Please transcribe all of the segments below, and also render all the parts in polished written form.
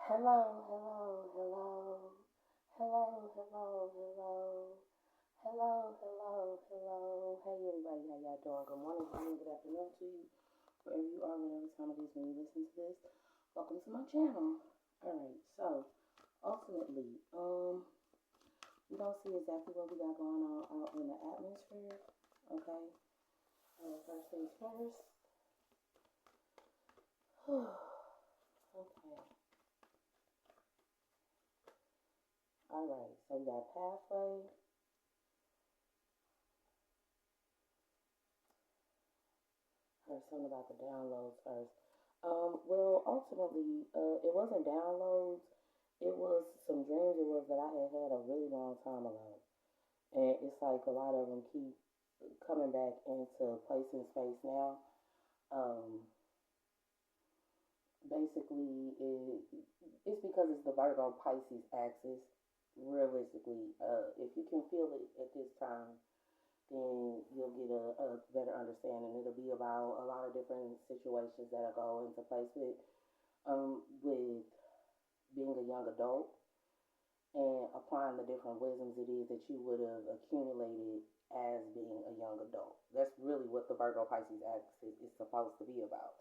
Hello, hello, hello, hello, hello, hello, hello, hello, hello. Hey everybody, how y'all doing? Good morning, good evening, good afternoon to you, wherever you are, whatever time it is when you listen to this. Welcome to my channel. Alright, so ultimately, we don't see exactly what we got going on out in the atmosphere. Okay. First things first. Okay. Alright, so we got pathway. Or something about the downloads first. Well, ultimately, it wasn't downloads. It was some dreams. It was that I had had a really long time ago, and it's like a lot of them keep coming back into place and space now. Um, Basically, it's because it's the Virgo Pisces axis. Realistically, if you can feel it at this time, then you'll get a better understanding. It'll be about a lot of different situations that'll go into place with being a young adult and applying the different wisdoms it is that you would have accumulated as being a young adult. That's really what the Virgo Pisces axis is supposed to be about.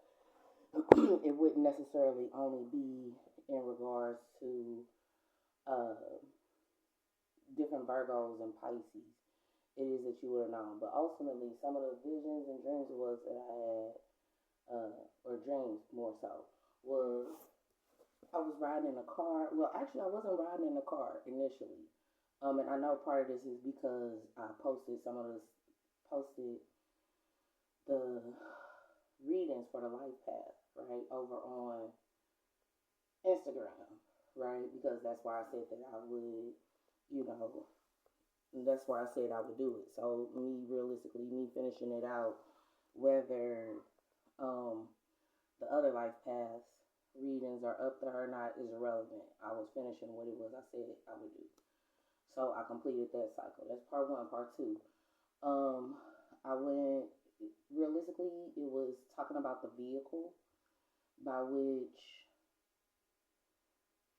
It wouldn't necessarily only be in regards to uh, different Virgos and Pisces. It is that you would have known. But ultimately, some of the visions and dreams was that I had, or dreams more so, was I was riding in a car. Well, actually, I wasn't riding in a car initially. And I know part of this is because I posted the readings for the life path, right, over on Instagram, right? Because that's why I said that I would, you know, that's why I said I would do it. So me finishing it out, whether um the other life paths readings are up there or not is irrelevant. I was finishing what it was I said I would do. So I completed that cycle. That's part one. Part two. Um, I went realistically. It was talking about the vehicle by which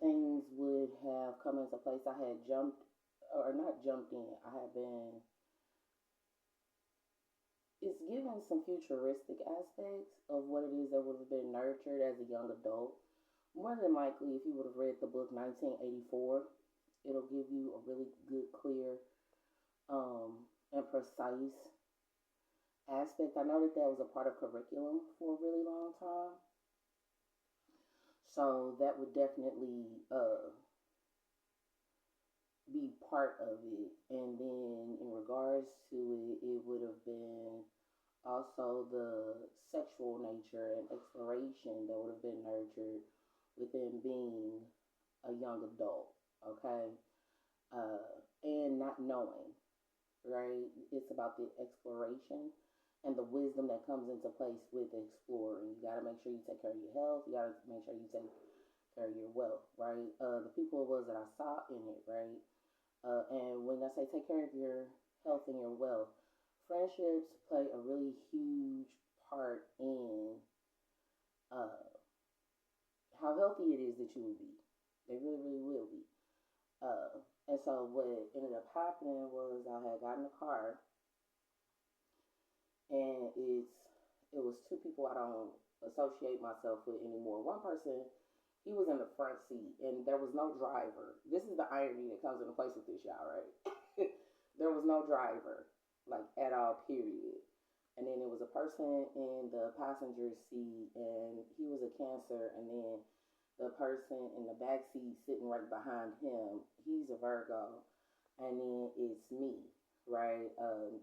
things would have come into place. I had jumped, or not jumped in. I had been. It's given some futuristic aspects of what it is that would have been nurtured as a young adult. More than likely, if you would have read the book 1984, it'll give you a really good, clear, and precise aspect. I know that that was a part of curriculum for a really long time, so that would definitely be part of it. And then in regards to it, it would have been also the sexual nature and exploration that would have been nurtured within being a young adult. Okay, and not knowing, right? It's about the exploration and the wisdom that comes into place with exploring. You got to make sure you take care of your health. You got to make sure you take care of your wealth, right? The people it was that I saw in it, right? And when I say take care of your health and your wealth, friendships play a really huge part in uh, how healthy it is that you will be. They really, really will be. And so what ended up happening was I had gotten a car, and it was two people I don't associate myself with anymore. One person, he was in the front seat, and there was no driver. This is the irony that comes into place with this, y'all, right? There was no driver, like at all, period. And then there was a person in the passenger seat, and he was a Cancer, and then the person in the back seat sitting right behind him, he's a Virgo, and then it's me, right?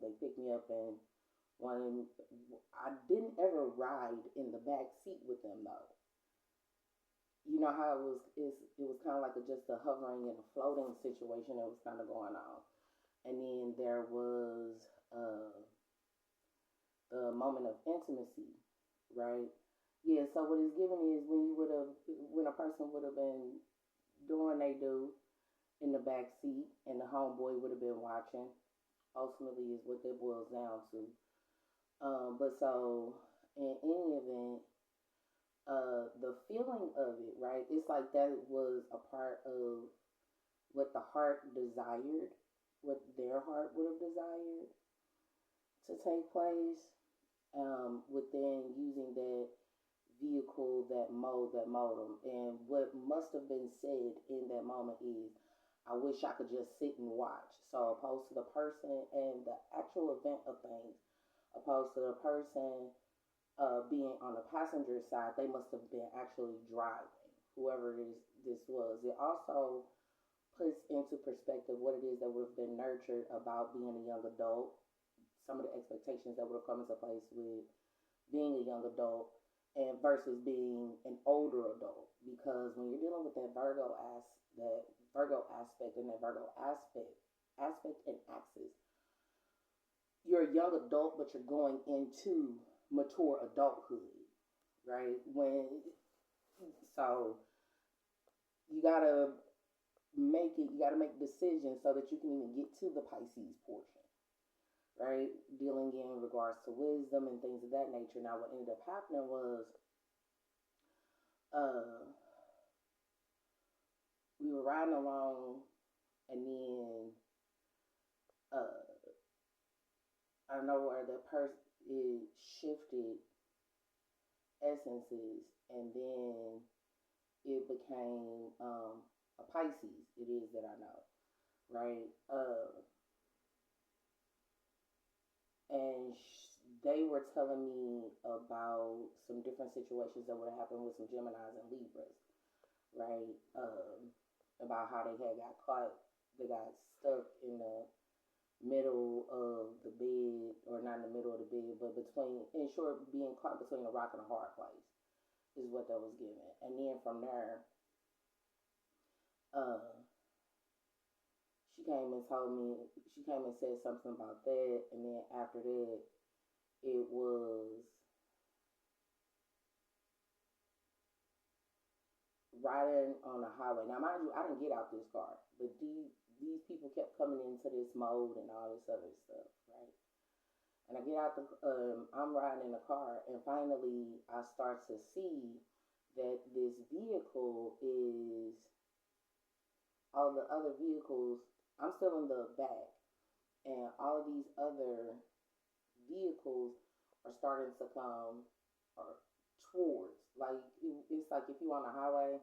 They picked me up and one. I didn't ever ride in the back seat with them though. You know how it was kind of like just a hovering and a floating situation that was kind of going on, and then there was uh, the moment of intimacy, right? Yeah. So what it's given is when a person would have been doing they do in the back seat, and the homeboy would have been watching. Ultimately, is what that boils down to. But so in any event, The feeling of it, right? It's like that was a part of what the heart desired, what their heart would have desired to take place, within using that vehicle, that modem. And what must have been said in that moment is, I wish I could just sit and watch. So opposed to the person and the actual event of things, opposed to the person being on the passenger side, they must have been actually driving, whoever this was. It also puts into perspective what it is that would have been nurtured about being a young adult, some of the expectations that would have come into place with being a young adult and versus being an older adult. Because when you're dealing with that Virgo aspect and that Virgo aspect and axis, you're a young adult, but you're going into mature adulthood, right? So you gotta you gotta make decisions so that you can even get to the Pisces portion, right? Dealing in regards to wisdom and things of that nature. Now, what ended up happening was, uh, we were riding along, and then, uh, I don't know where the person it shifted essences, and then it became a Pisces. It is that I know, right? And they were telling me about some different situations that would have happened with some Geminis and Libras, right? About how they had got caught, they got stuck in the middle of the bed, or not in the middle of the bed, but between, in short, being caught between a rock and a hard place is what that was given. And then from there, uh, she came and said something about that, and then after that, it was riding on the highway. Now, mind you, I didn't get out this car, but these people kept coming into this mode and all this other stuff, right? And I get out I'm riding in the car, and finally I start to see that this vehicle is all the other vehicles. I'm still in the back, and all of these other vehicles are starting to come or towards. Like it's like if you're on the highway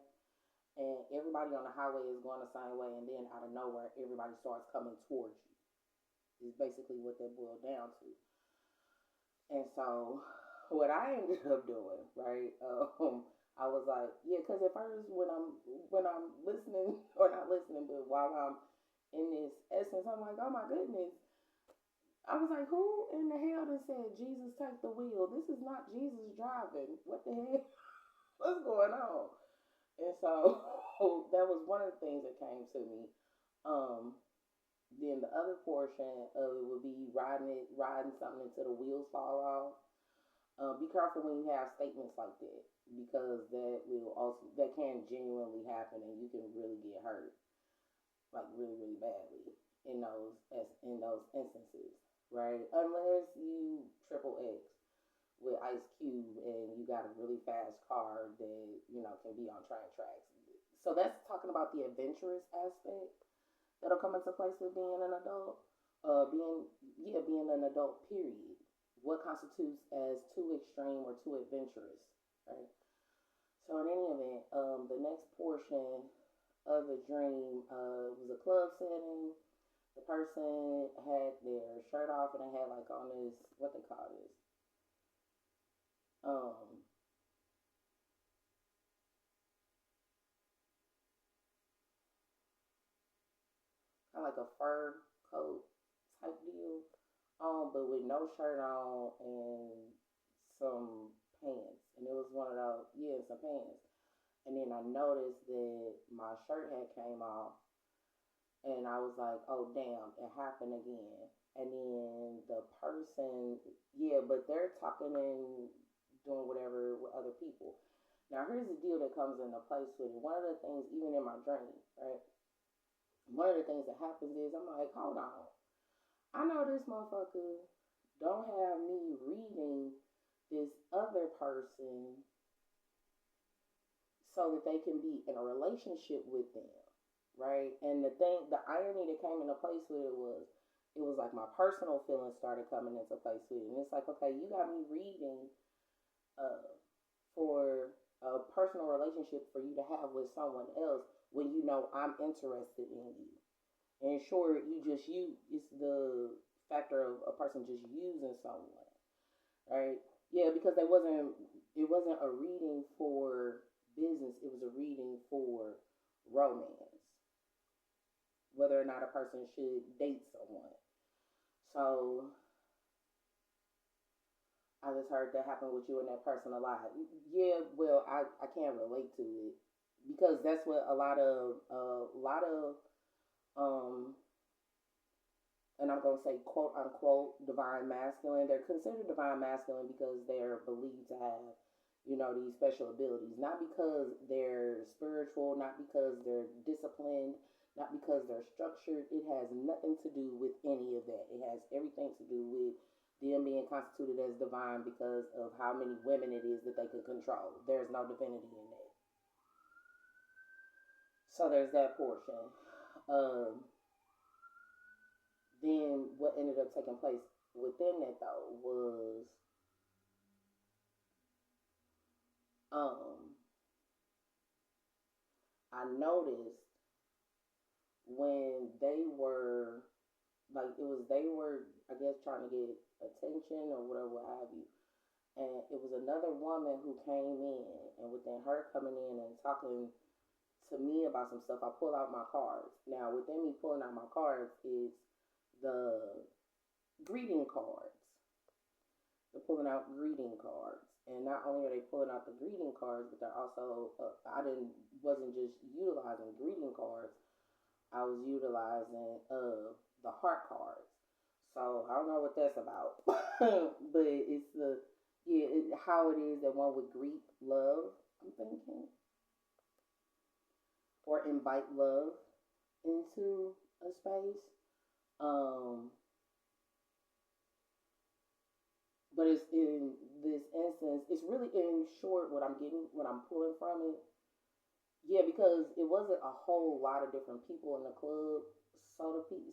and everybody on the highway is going the same way, and then out of nowhere everybody starts coming towards you. Is basically what that boiled down to. And so, what I ended up doing, right? I was like, yeah, because at first when I'm listening or not listening, but while I'm in this essence, I'm like, oh my goodness. I was like, who in the hell that said Jesus take the wheel? This is not Jesus driving. What the hell? What's going on? And so that was one of the things that came to me. Um, then the other portion of it would be riding something until the wheels fall off. Be careful when you have statements like that, because that can genuinely happen, and you can really get hurt, like really really badly in those instances, right? Unless you triple X with Ice Cube and you got a really fast car that can be on train tracks. So that's talking about the adventurous aspect that'll come into place with being an adult. Being an adult. Period. What constitutes as too extreme or too adventurous, right? So in any event, the next portion of the dream was a club setting. The person had their shirt off, and they had like on this, what they call this, um, kind of like a fur coat type deal, but with no shirt on and some pants. And it was one of those, yeah, some pants. And then I noticed that my shirt had came off, and I was like, oh damn, it happened again. And then the person, yeah, but they're talking and doing whatever with other people. Now here's the deal that comes into place with it. One of the things, even in my dream, right? One of the things that happens is I'm like, hold on. I know this motherfucker don't have me reading this other person so that they can be in a relationship with them, right? And the irony that came into place with it was like my personal feelings started coming into place with it. And it's like, okay, you got me reading uh, for a personal relationship for you to have with someone else when you know I'm interested in you. And sure, it's the factor of a person just using someone, right? Yeah, because it wasn't a reading for business, it was a reading for romance, whether or not a person should date someone. So I just heard that happen with you and that person a lot. Yeah, well, I can't relate to it because that's what a lot of um and I'm gonna say quote unquote divine masculine. They're considered divine masculine because they're believed to have, these special abilities. Not because they're spiritual, not because they're disciplined, not because they're structured. It has nothing to do with any of that. It has everything to do with them being constituted as divine because of how many women it is that they can control. There's no divinity in that. So there's that portion. Um, then what ended up taking place within that though was um I noticed when they were they were I guess trying to get attention or whatever what have you. And it was another woman who came in, and within her coming in and talking to me about some stuff, I pull out my cards. Now within me pulling out my cards is the greeting cards. They're pulling out greeting cards, and not only are they pulling out the greeting cards, but they're also wasn't just utilizing greeting cards. I was utilizing the heart cards. So I don't know what that's about, but it's how it is that one would greet love. I'm thinking, or invite love into a space. Um, but it's in this instance, it's really in short what I'm pulling from it. Yeah, because it wasn't a whole lot of different people in the club, so to speak,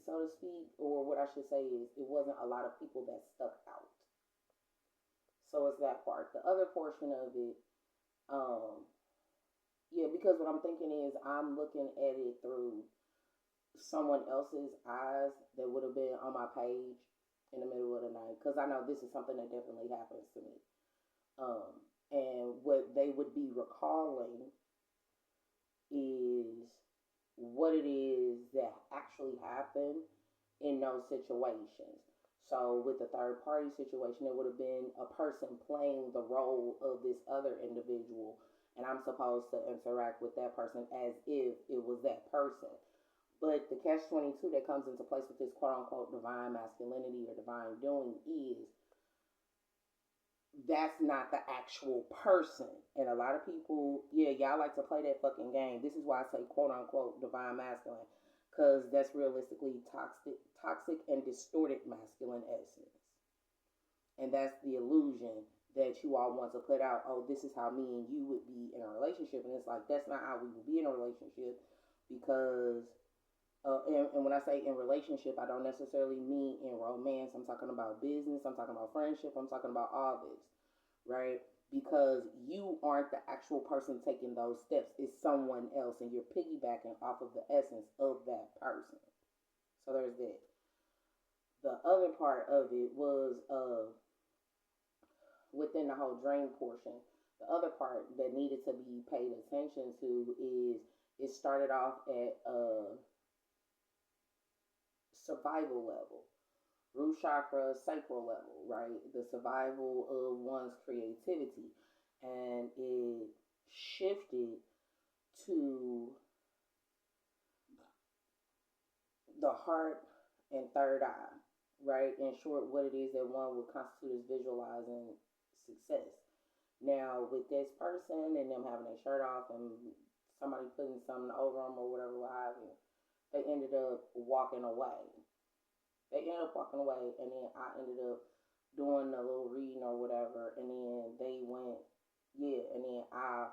or what I should say is it wasn't a lot of people that stuck out. So it's that part. The other portion of it, um, yeah, because what I'm thinking is I'm looking at it through someone else's eyes that would have been on my page in the middle of the night, because I know this is something that definitely happens to me. Um, and what they would be recalling is what it is that actually happened in those situations. So with the third party situation, it would have been a person playing the role of this other individual, and I'm supposed to interact with that person as if it was that person. But the catch 22 that comes into place with this quote unquote divine masculinity or divine doing is that's not the actual person. And a lot of people, yeah, y'all like to play that fucking game. This is why I say quote unquote divine masculine, because that's realistically toxic and distorted masculine essence. And that's the illusion that you all want to put out. Oh, this is how me and you would be in a relationship. And it's like, that's not how we would be in a relationship, because and when I say in relationship, I don't necessarily mean in romance. I'm talking about business. I'm talking about friendship. I'm talking about all this, right? Because you aren't the actual person taking those steps. It's someone else, and you're piggybacking off of the essence of that person. So there's that. The other part of it was within the whole dream portion. The other part that needed to be paid attention to is it started off at survival level, root chakra, sacral level, right? The survival of one's creativity. And it shifted to the heart and third eye, right? In short, what it is that one would constitute as visualizing success. Now, with this person and them having their shirt off and somebody putting something over them or whatever, what have you, they ended up walking away. They ended up walking away, and then I ended up doing a little reading or whatever, and then they went, yeah, and then I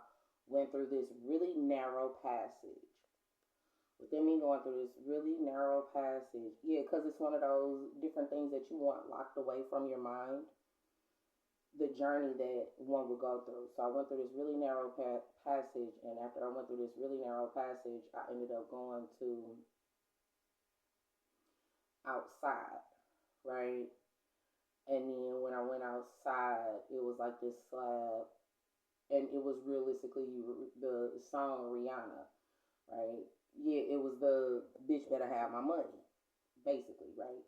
went through this really narrow passage. Within me going through this really narrow passage, yeah, because it's one of those different things that you want locked away from your mind, the journey that one would go through. So I went through this really narrow passage, and after I went through this really narrow passage, I ended up going to outside, right? And then when I went outside, it was like this slab, and it was realistically the song Rihanna, right? Yeah, it was the bitch better have my money, basically, right?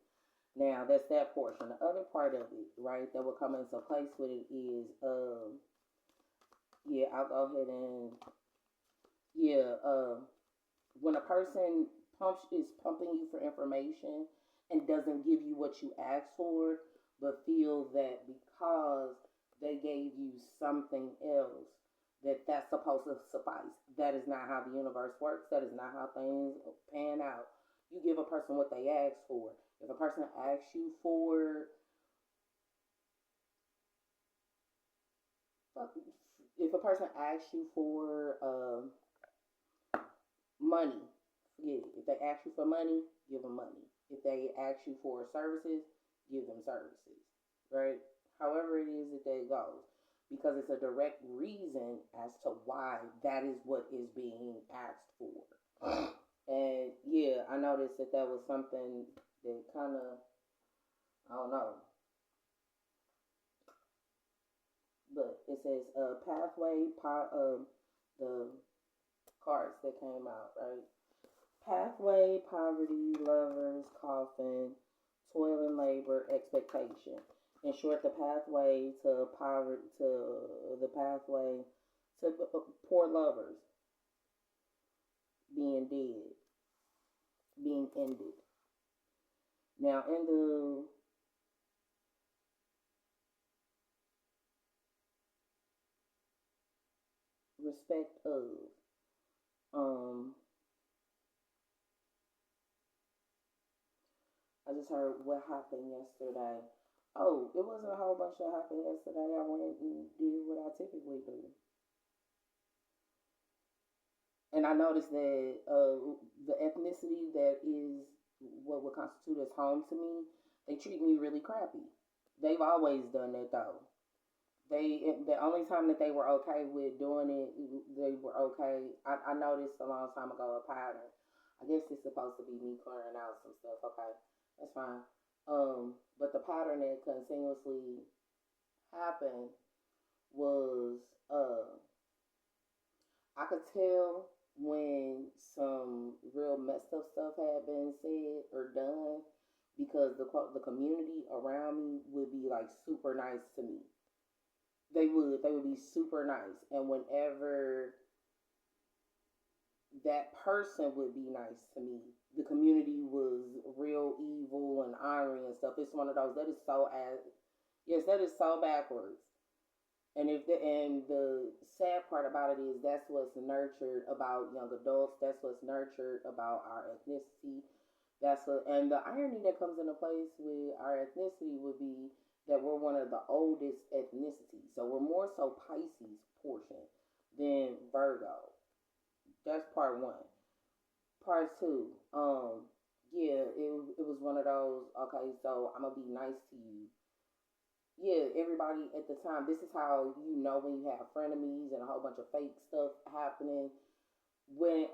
Now that's that portion. The other part of it, right, that will come into place with it is, yeah, I'll go ahead and yeah, when a person is pumping you for information and doesn't give you what you asked for, but feel that because they gave you something else, that's supposed to suffice. That is not how the universe works. That is not how things pan out. You give a person what they ask for. If a person asks you for, if a person asks you for money, forget it. If they ask you for money, give them money. If they ask you for services, give them services, right? However it is that goes, because it's a direct reason as to why that is what is being asked for. And yeah, I noticed that was something that kind of, I don't know, but it says the cards that came out, right? Pathway, poverty, lovers, coffin, toil and labor, expectation. In short, the pathway to poverty, to the pathway to poor lovers being dead, being ended. Now, in the respect of, I just heard what happened yesterday. Oh, it wasn't a whole bunch that happened yesterday. I went and did what I typically do. And I noticed that the ethnicity that is what would constitute as home to me, they treat me really crappy. They've always done that though. The only time that they were okay with doing it, they were okay. I noticed a long time ago a pattern. I guess it's supposed to be me clearing out some stuff. Okay, that's fine. But the pattern that continuously happened was I could tell when some real messed up stuff had been said or done because the community around me would be like super nice to me. They would be super nice, and whenever that person would be nice to me, the community was real evil and ornery and stuff. It's one of those that is so as yes, that is so backwards. And the sad part about it is that's what's nurtured about young adults. That's what's nurtured about our ethnicity. And the irony that comes into place with our ethnicity would be that we're one of the oldest ethnicities. So we're more so Pisces portion than Virgo. That's part one. Part two, yeah, it was one of those. Okay, so I'm gonna be nice to you. Yeah, everybody at the time. This is how you know when you have frenemies and a whole bunch of fake stuff happening. When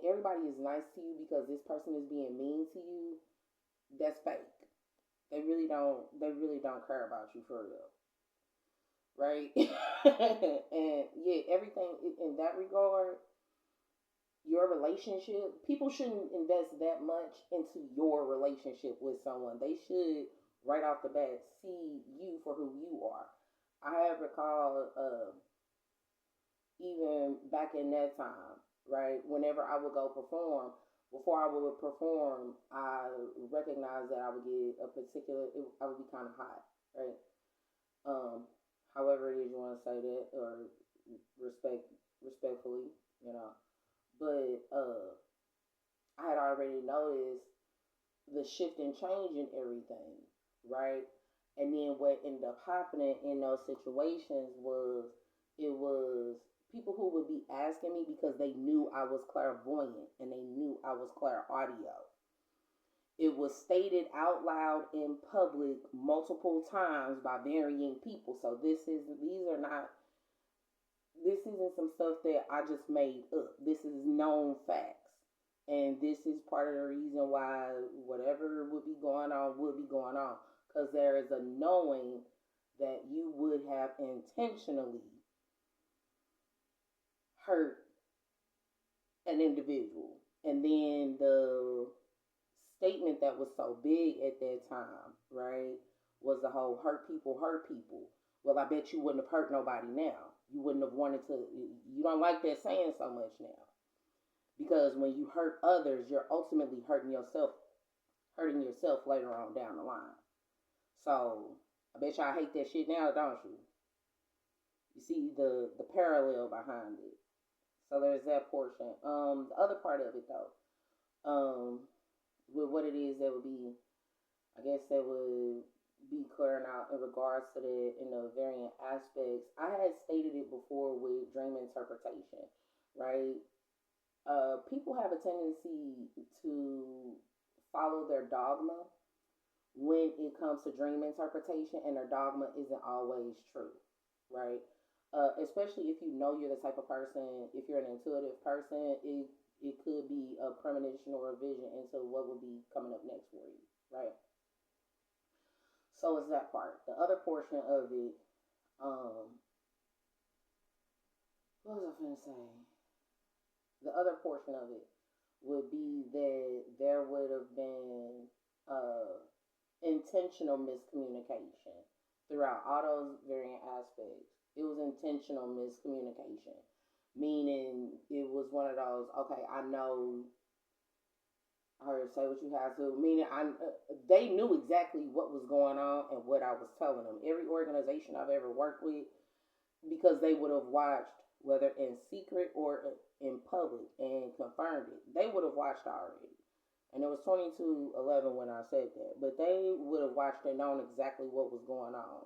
everybody is nice to you because this person is being mean to you, that's fake. They really don't. They really don't care about you for real, right? And yeah, everything in that regard, your relationship, people shouldn't invest that much into your relationship with someone. They should, right off the bat, see you for who you are. I have recalled, even back in that time, right, whenever I would go perform, before I would perform, I recognized that I would get I would be kind of hot, right? Um, However it is you want to say that, or respectfully, you know. But I had already noticed the shift and change in everything, right? And then what ended up happening in those situations was it was people who would be asking me because they knew I was clairvoyant and they knew I was clairaudio. It was stated out loud in public multiple times by varying people. So this isn't some stuff that I just made up. This is known facts. And this is part of the reason why whatever would be going on would be going on. Because there is a knowing that you would have intentionally hurt an individual. And then the statement that was so big at that time, right, was the whole hurt people hurt people. Well, I bet you wouldn't have hurt nobody now. You wouldn't have wanted to. You don't like that saying so much now. Because when you hurt others, you're ultimately hurting yourself later on down the line. So I bet y'all hate that shit now, don't you? You see the parallel behind it. So there's that portion. The other part of it though, with what it is that would be, I guess that would be clearing out in regards to that in the variant aspects. I had stated it before with dream interpretation, right? People have a tendency to follow their dogma when it comes to dream interpretation, and their dogma isn't always true, right? Especially if you know you're the type of person, if you're an intuitive person, it could be a premonition or a vision into what will be coming up next for you, right? So it's that part. The other portion of it, what was I going to say? The other portion of it would be that there would have been intentional miscommunication throughout all those variant aspects. It was intentional miscommunication, meaning it was one of those, okay, I know, or say what you have to, meaning they knew exactly what was going on and what I was telling them. Every organization I've ever worked with, because they would have watched, whether in secret or in public, and confirmed it, they would have watched already. And it was 22/11 when I said that, but they would have watched and known exactly what was going on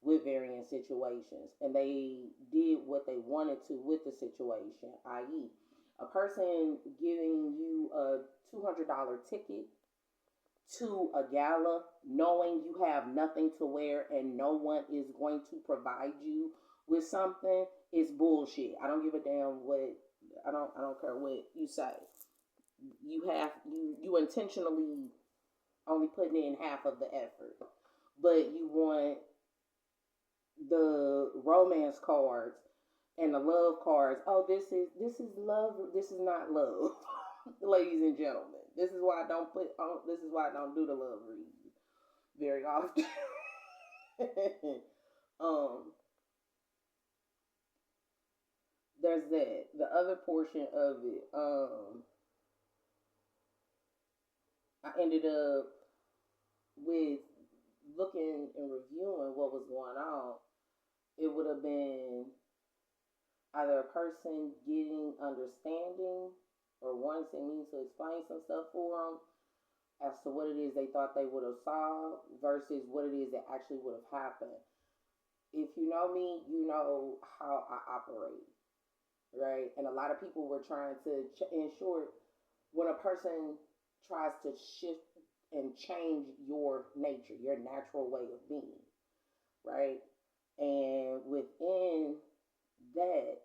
with varying situations, and they did what they wanted to with the situation, i.e., a person giving you a $200 ticket to a gala knowing you have nothing to wear and no one is going to provide you with something is bullshit. I don't give a damn what, I don't care what you say. You intentionally only putting in half of the effort, but you want the romance cards and the love cards. Oh, this is love. This is not love, ladies and gentlemen. This is why I don't do the love reading very often. There's that. The other portion of it, I ended up with looking and reviewing what was going on. It would have been either a person getting understanding or wanting me to explain some stuff for them as to what it is they thought they would have solved versus what it is that actually would have happened. If you know me, you know how I operate, right? And a lot of people were trying to, in short, when a person tries to shift and change your nature, your natural way of being, right? And within that,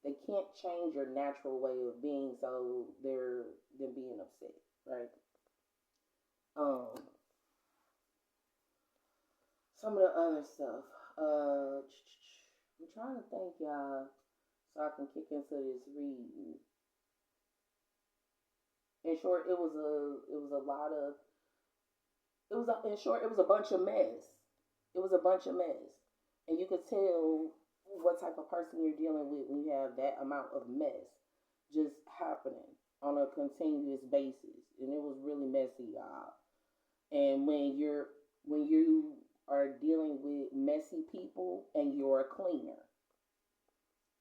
they can't change your natural way of being, so they're being upset, right? Some of the other stuff. I'm trying to think, y'all, so I can kick into this reading. In short, it was a bunch of mess. It was a bunch of mess. And you could tell what type of person you're dealing with when you have that amount of mess just happening on a continuous basis. And it was really messy, y'all. And when you are dealing with messy people and you're a cleaner,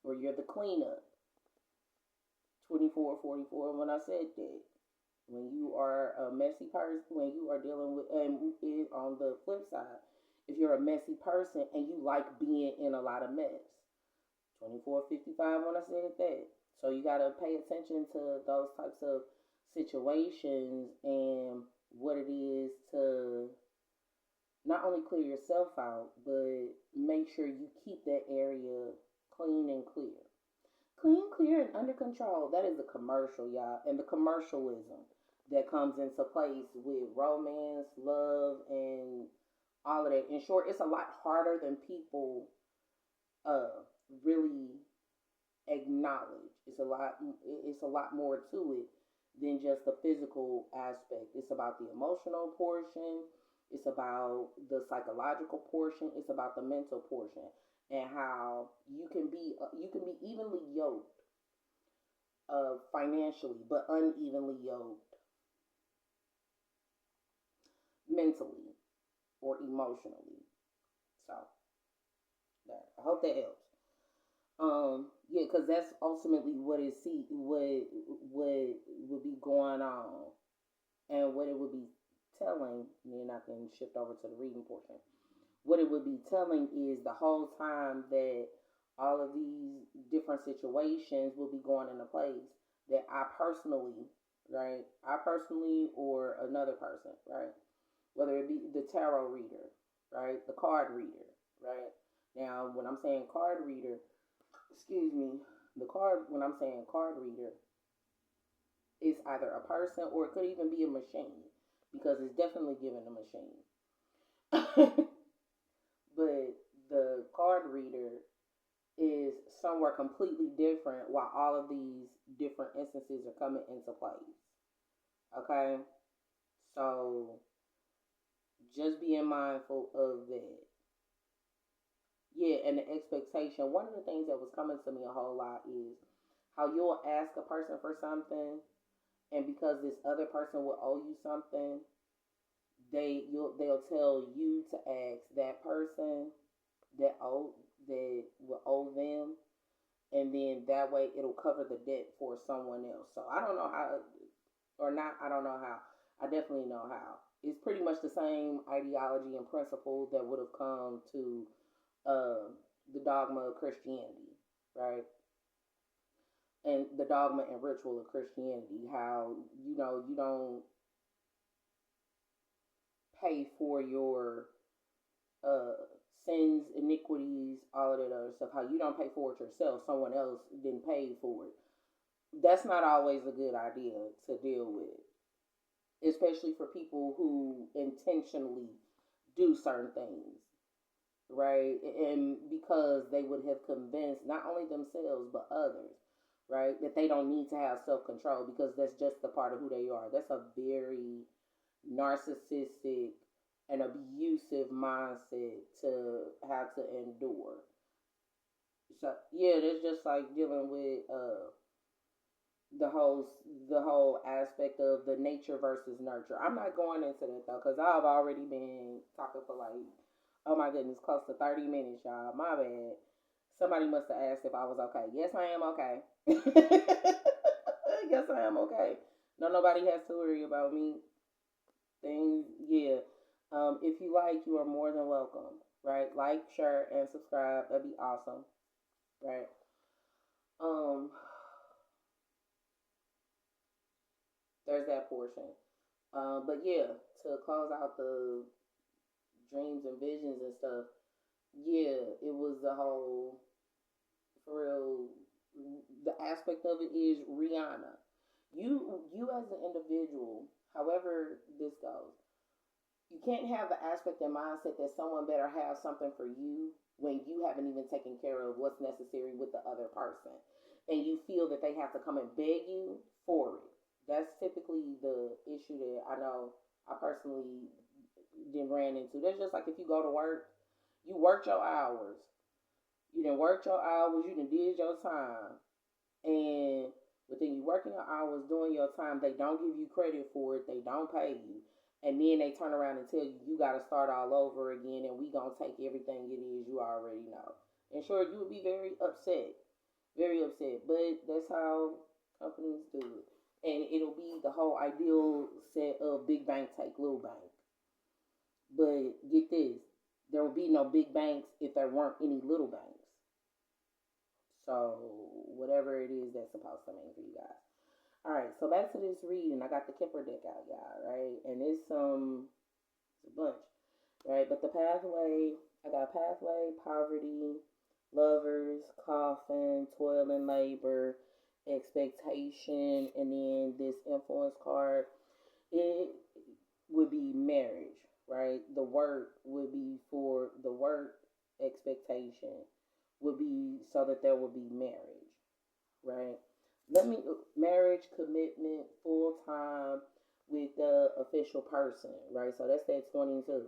or you're the cleanup, 24/44, when I said that, when you are a messy person, when you are dealing with, and on the flip side, if you're a messy person and you like being in a lot of mess, 24:55 when I said that. So you gotta pay attention to those types of situations and what it is to not only clear yourself out, but make sure you keep that area clean and clear. Clean, clear, and under control. That is a commercial, y'all. And the commercialism that comes into place with romance, love, and all of that. In short, it's a lot harder than people really acknowledge. It's a lot more to it than just the physical aspect. It's about the emotional portion, it's about the psychological portion, it's about the mental portion, and how you can be evenly yoked financially, but unevenly yoked mentally or emotionally. So there. I hope that helps. Yeah, because that's ultimately what would be going on, and what it would be telling. And then I can shift over to the reading portion. What it would be telling is the whole time that all of these different situations will be going into place, that I personally, right, I personally or another person, right, whether it be the tarot reader, right, the card reader, right. Now, when I'm saying card reader, excuse me, when I'm saying card reader, it's either a person or it could even be a machine, because it's definitely given a machine. But the card reader is somewhere completely different while all of these different instances are coming into place. Okay? So just being mindful of that. Yeah, and the expectation. One of the things that was coming to me a whole lot is how you'll ask a person for something, and because this other person will owe you something, they'll tell you to ask that person that will owe them, and then that way it'll cover the debt for someone else. So I don't know how, or not. I don't know how. I definitely know how. It's pretty much the same ideology and principle that would have come to uh, the dogma of Christianity, right? And the dogma and ritual of Christianity. How you don't pay for your uh, sins, iniquities, all of that other stuff. How you don't pay for it yourself, someone else didn't pay for it. That's not always a good idea to deal with, especially for people who intentionally do certain things, right? And because they would have convinced not only themselves but others, right, that they don't need to have self control, because that's just the part of who they are. That's a very narcissistic and abusive mindset to have to endure. So yeah, that's just like dealing with the whole the whole aspect of the nature versus nurture. I'm not going into that though, because I've already been talking for like, oh my goodness, close to 30 minutes, y'all. My bad. Somebody must have asked if I was okay. Yes, I am okay. Yes, I am okay. No, nobody has to worry about me. Things, yeah. If you like, you are more than welcome. Right? Like, share, and subscribe. That'd be awesome. Right? Um, there's that portion. But yeah, to close out the dreams and visions and stuff, yeah, it was the whole, for real, the aspect of it is Rihanna. You as an individual, however this goes, you can't have the aspect and mindset that someone better have something for you when you haven't even taken care of what's necessary with the other person, and you feel that they have to come and beg you for it. That's typically the issue that I know I personally then ran into. That's just like if you go to work, you worked your hours, you done worked your hours, you done did your time, and within you working your hours, doing your time, they don't give you credit for it, they don't pay you, and then they turn around and tell you you got to start all over again, and we gonna take everything it is you already know. And sure, you would be very upset, but that's how companies do it. And it'll be the whole ideal set of big bank take little bank. But get this, there will be no big banks if there weren't any little banks. So whatever it is that's supposed to mean for you guys. All right, so back to this reading. I got the Kipper deck out, y'all, right? And it's a bunch, right? But the pathway, I got pathway, poverty, lovers, coffin, toil and labor, expectation, and then this influence card. It would be marriage, right? The work would be for the work, expectation would be so that there would be marriage, right? Let me marriage commitment full time with the official person, right? So that's that 22.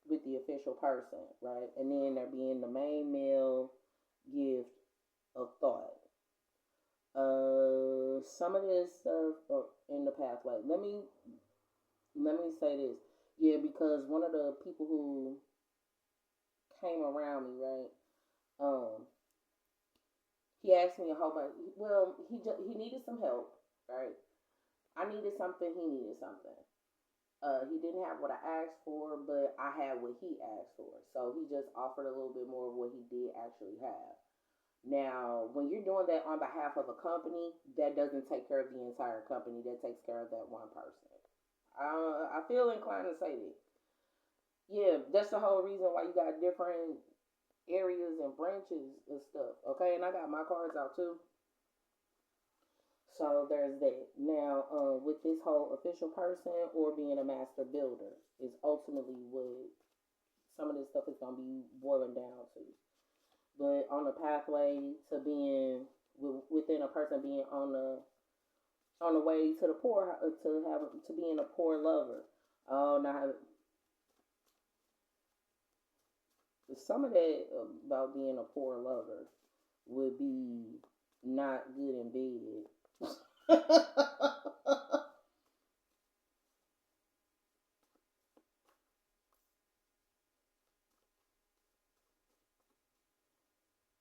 With the official person, right? And then there being the main male gift of thought. Some of this stuff in the pathway. Let me say this, yeah, because one of the people who came around me, right? Um, he asked me a whole bunch. Well, he needed some help, right? I needed something. He needed something. He didn't have what I asked for, but I had what he asked for. So he just offered a little bit more of what he did actually have. Now, when you're doing that on behalf of a company, that doesn't take care of the entire company. That takes care of that one person. I feel inclined to say that. Yeah, that's the whole reason why you got different areas and branches and stuff. Okay, and I got my cards out too. So there's that. Now, with this whole official person or being a master builder is ultimately what some of this stuff is going to be boiling down to. But on the pathway to being within a person being on the way to the poor to being a poor lover. Oh, now some of that about being a poor lover would be not good in bed.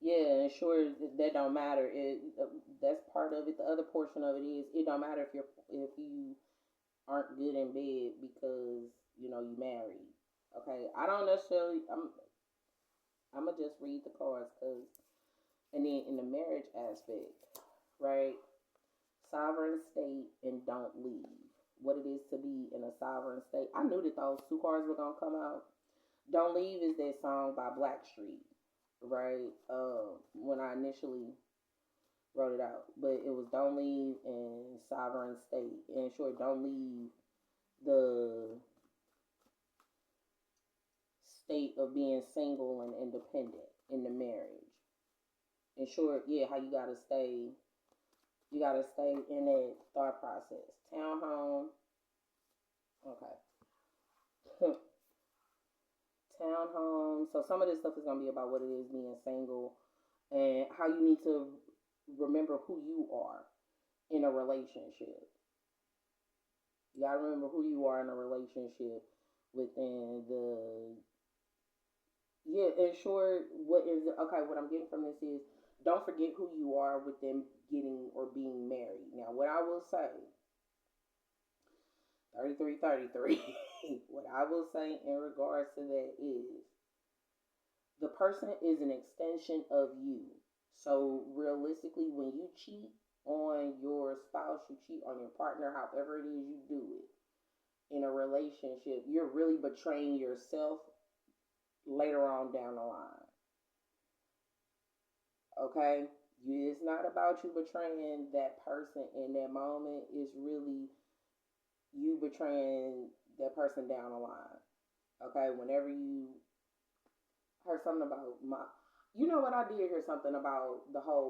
Yeah, and sure that don't matter. That's part of it. The other portion of it is it don't matter if you aren't good in bed because you married. Okay, I don't necessarily. I'm gonna just read the cards because, and then in the marriage aspect, right? Sovereign state and don't leave. What it is to be in a sovereign state. I knew that those two cards were gonna come out. Don't leave is that song by Blackstreet, right? When I initially wrote it out, but it was don't leave and sovereign state, and sure, don't leave the state of being single and independent in the marriage. In short, yeah, how you gotta stay in that thought process. Townhome, okay. Townhome. So some of this stuff is gonna be about what it is being single and how you need to remember who you are in a relationship. You gotta remember who you are in a relationship within the yeah, in short, what is okay, what I'm getting from this is don't forget who you are with them getting or being married. Now what I will say, 33, what I will say in regards to that is the person is an extension of you. So realistically, when you cheat on your spouse, you cheat on your partner, however it is you do it in a relationship, you're really betraying yourself later on down the line. Okay? It's not about you betraying that person in that moment. It's really you betraying that person down the line. Okay? Whenever you heard something about you know what, I did hear something about the whole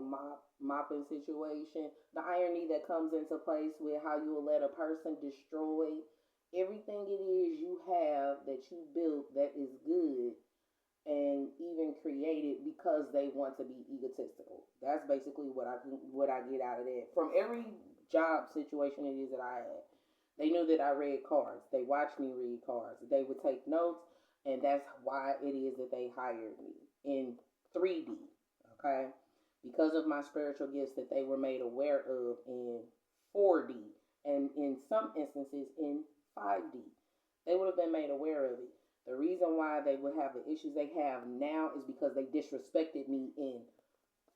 mopping situation. The irony that comes into place with how you will let a person destroy everything it is you have that you built that is good and even created because they want to be egotistical. That's basically what I get out of that. From every job situation it is that I had. They knew that I read cards. They watched me read cards. They would take notes, and that's why it is that they hired me in 3D, okay? Because of my spiritual gifts that they were made aware of in 4D, and in some instances in 5D. They would have been made aware of it. The reason why they would have the issues they have now is because they disrespected me in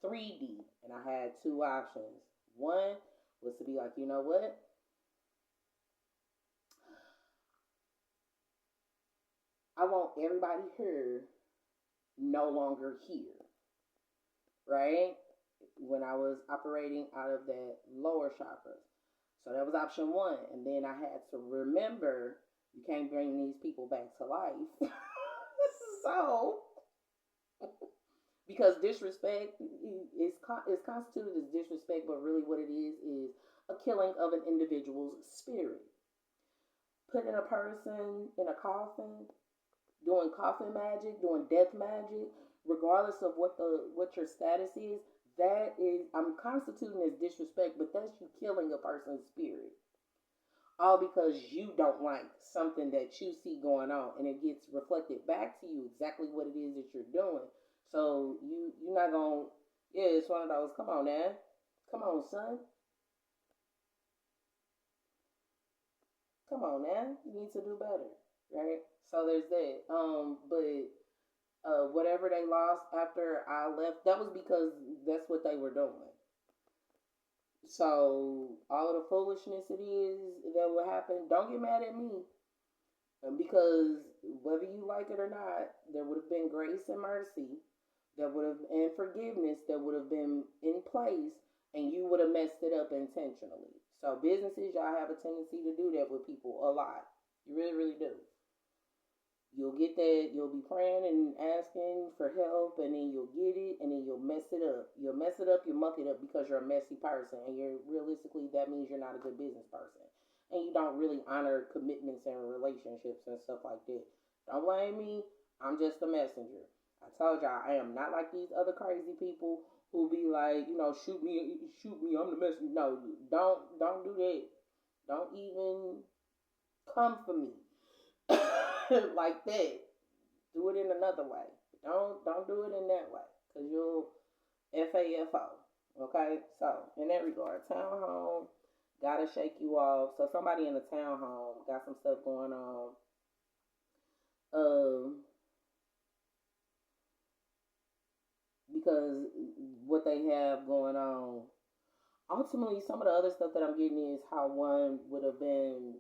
3D, and I had two options. One was to be like, you know what? I want everybody here no longer here, right? When I was operating out of that lower chakra. So that was option one. And then I had to remember you can't bring these people back to life. So, because disrespect is constituted as disrespect, but really what it is a killing of an individual's spirit. Putting a person in a coffin, doing coffin magic, doing death magic, regardless of what your status is, that is I'm constituting as disrespect, but that's you killing a person's spirit. All because you don't like something that you see going on, and it gets reflected back to you exactly what it is that you're doing. So you're not gonna, yeah, it's one of those, come on now, come on son, come on now, you need to do better, right? So there's that. But whatever they lost after I left, that was because that's what they were doing. So all of the foolishness it is that will happen, don't get mad at me. Because whether you like it or not, there would have been grace and mercy that would have and forgiveness that would have been in place, and you would have messed it up intentionally. So businesses, y'all have a tendency to do that with people a lot. You really, really do. You'll get that, you'll be praying and asking for help, and then you'll get it, and then you'll mess it up. You'll mess it up, you'll muck it up because you're a messy person, and you're realistically, that means you're not a good business person. And you don't really honor commitments and relationships and stuff like that. Don't blame me, I'm just a messenger. I told y'all, I am not like these other crazy people who be like, shoot me, I'm the messenger. No, don't do that. Don't even come for me. Like that. Do it in another way. Don't do it in that way, cause you'll FAFO. Okay, so in that regard, townhome gotta shake you off. So somebody in the townhome got some stuff going on. Because what they have going on. Ultimately, some of the other stuff that I'm getting is how one would have been,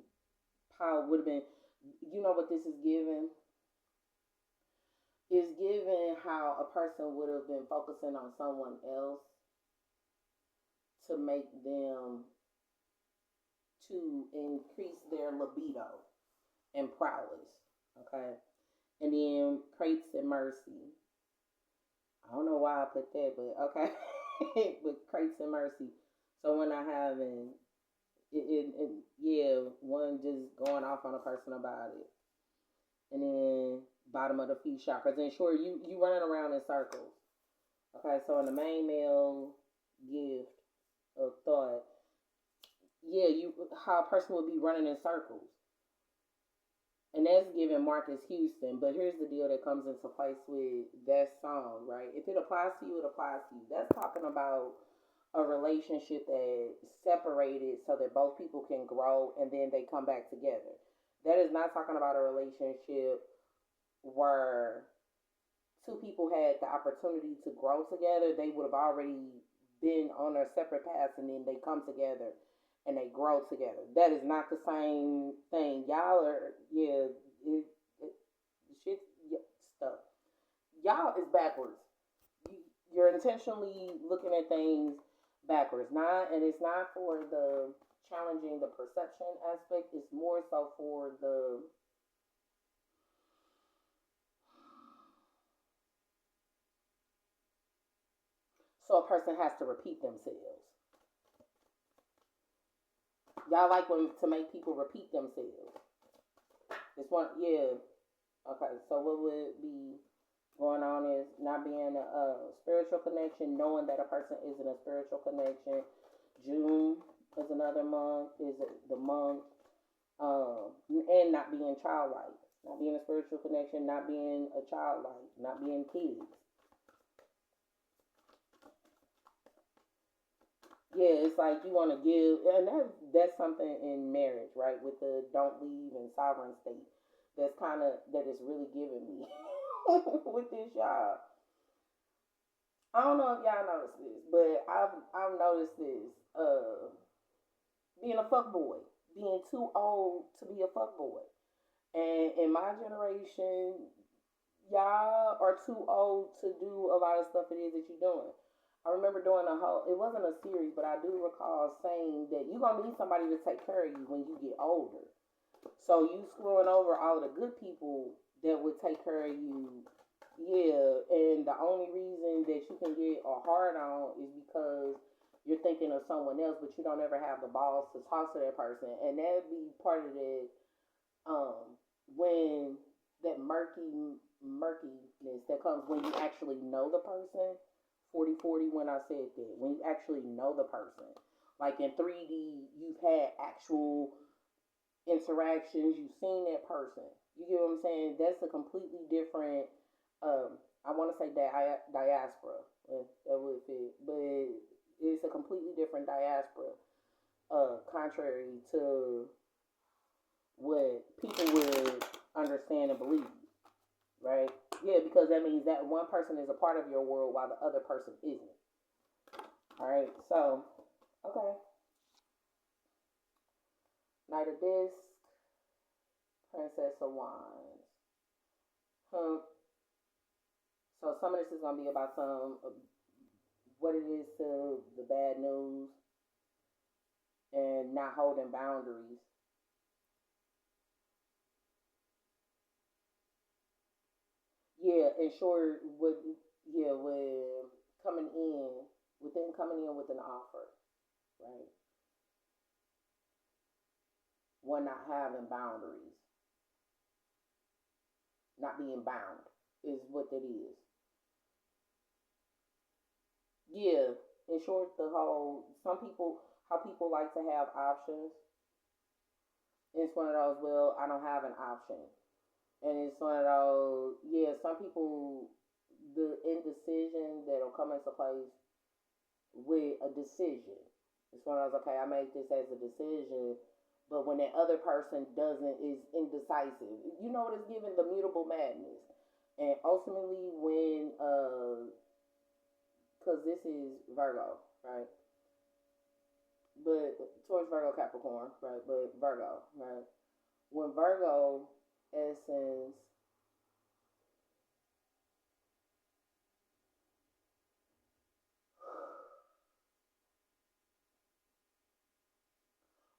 how it would have been. You know what this is giving? Is given how a person would have been focusing on someone else to make them to increase their libido and prowess. Okay. And then crates and mercy. I don't know why I put that, but okay. But crates and mercy. So when I having yeah, one just going off on a person about it. And then bottom of the feet chakras. And sure, you running around in circles. Okay, so in the main male gift of thought, yeah, you how a person would be running in circles. And that's giving Marcus Houston. But here's the deal that comes into place with that song, right? If it applies to you, it applies to you. That's talking about a relationship that separated so that both people can grow and then they come back together. That is not talking about a relationship where two people had the opportunity to grow together. They would have already been on their separate paths and then they come together and they grow together. That is not the same thing. Y'all are, yeah, shit, yeah, stuff. Y'all is backwards. You're intentionally looking at things backwards. Not, and it's not for the challenging the perception aspect. It's more so for the so a person has to repeat themselves. Y'all like when to make people repeat themselves. It's one, yeah. Okay, so what would be going on is not being a spiritual connection, knowing that a person is in a spiritual connection. June is another month, is the month, and not being childlike, not being a spiritual connection, not being a childlike, not being kids. Yeah, it's like you want to give, and that's something in marriage, right? With the don't leave and sovereign state. That's that is really giving me with this job. I don't know if y'all noticed this, but I've noticed this. Being a fuck boy, being too old to be a fuck boy, and in my generation, y'all are too old to do a lot of stuff it is that you're doing. I remember doing a whole, it wasn't a series, but I do recall saying that you're going to need somebody to take care of you when you get older. So you screwing over all of the good people that would take care of you. Yeah, and the only reason that you can get a hard on is because you're thinking of someone else, but you don't ever have the balls to talk to that person. And that'd be part of the when that murkiness that comes when you actually know the person. 40/40 when I said that. When you actually know the person. Like in 3D, you've had actual interactions, you've seen that person. You get what I'm saying? That's a completely different I want to say diaspora. That would fit. But it's a completely different diaspora. Contrary to what people would understand and believe, right? Yeah, because that means that one person is a part of your world while the other person isn't. All right, so, okay. Knight of Discs, Princess of Wands. So some of this is going to be about some what it is to the bad news and not holding boundaries. Yeah, and sure, with coming in, with them coming in with an offer, right? One not having boundaries, not being bound, is what that is. Yeah, in short, the whole some people how people like to have options. It's one of those. Well, I don't have an option, and it's one of those. Yeah, some people the indecision that'll come into place with a decision. It's one of those, okay, I make this as a decision, but when that other person doesn't, is indecisive. You know what it's giving? The mutable madness. And ultimately, because this is Virgo, right? But towards Virgo Capricorn, right? But Virgo, right? When Virgo essence,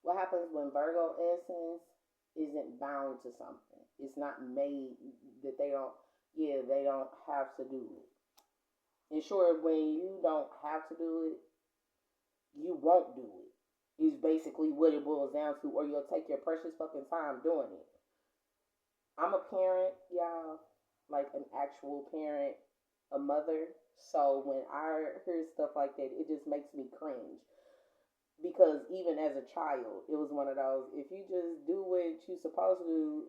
what happens when Virgo essence isn't bound to something? It's not made that they don't have to do it. And sure, when you don't have to do it, you won't do it. Is basically what it boils down to, or you'll take your precious fucking time doing it. I'm a parent, y'all, like an actual parent, a mother. So when I hear stuff like that, it just makes me cringe. Because even as a child, it was one of those. If you just do what you're supposed to do,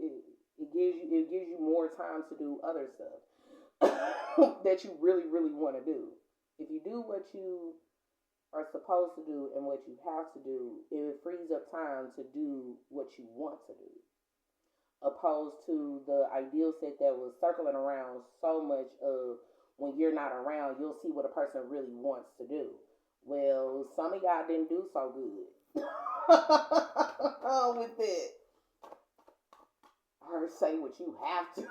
it gives you more time to do other stuff that you really really want to do. If you do what you are supposed to do and what you have to do, it frees up time to do what you want to do. Opposed to the ideal set that was circling around so much of when you're not around, you'll see what a person really wants to do. Well, some of y'all didn't do so good with it. Or say what you have to.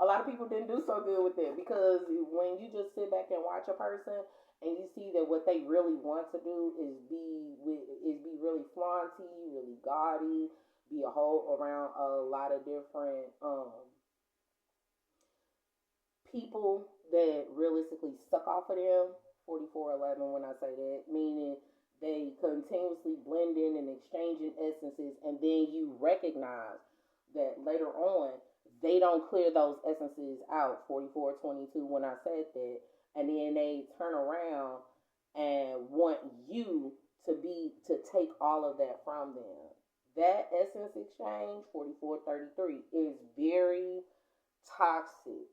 A lot of people didn't do so good with it because when you just sit back and watch a person and you see that what they really want to do is be really flaunty, really gaudy, be a whole around a lot of different people that realistically suck off of them. 4411 when I say that, meaning they continuously blend in and exchanging essences, and then you recognize that later on they don't clear those essences out. 4422 when I said that, and then they turn around and want you to take all of that from them. That essence exchange 4433 is very toxic.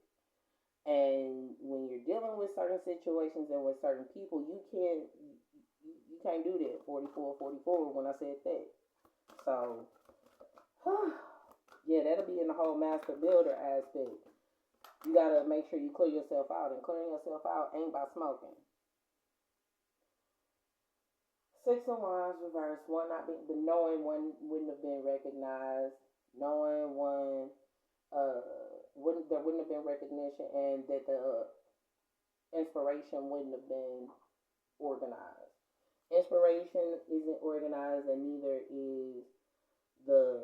And when you're dealing with certain situations and with certain people, you can't do that. 4444 when I said that. So yeah, that'll be in the whole master builder aspect. You gotta make sure you clear yourself out, and clearing yourself out ain't by smoking. Six of Wands reverse. One not being, but knowing one wouldn't have been recognized. Knowing one uh wouldn't have been recognition, and that the inspiration wouldn't have been organized. Inspiration isn't organized, and neither is the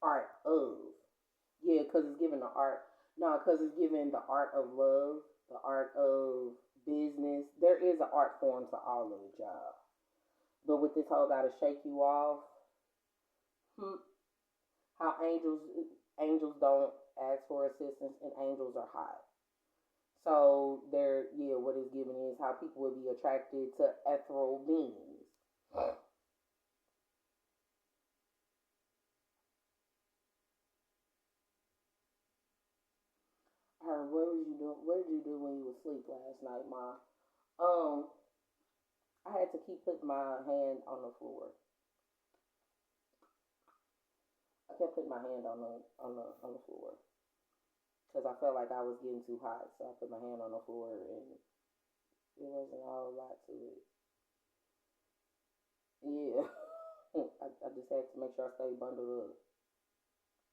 art of. Yeah, because it's given the art. No, because it's given the art of love, the art of business. There is an art form to all of the job. But with this whole gotta shake you off, hmm, how angels don't ask for assistance, and angels are hot. So there, yeah, what is given is how people would be attracted to ethereal beings. Her, what was you doing? What did you do when you was asleep last night, Ma? Um, I had to keep putting my hand on the floor. I kept putting my hand on the floor because I felt like I was getting too hot. So I put my hand on the floor, and it wasn't a whole lot to it. Yeah, I just had to make sure I stayed bundled up.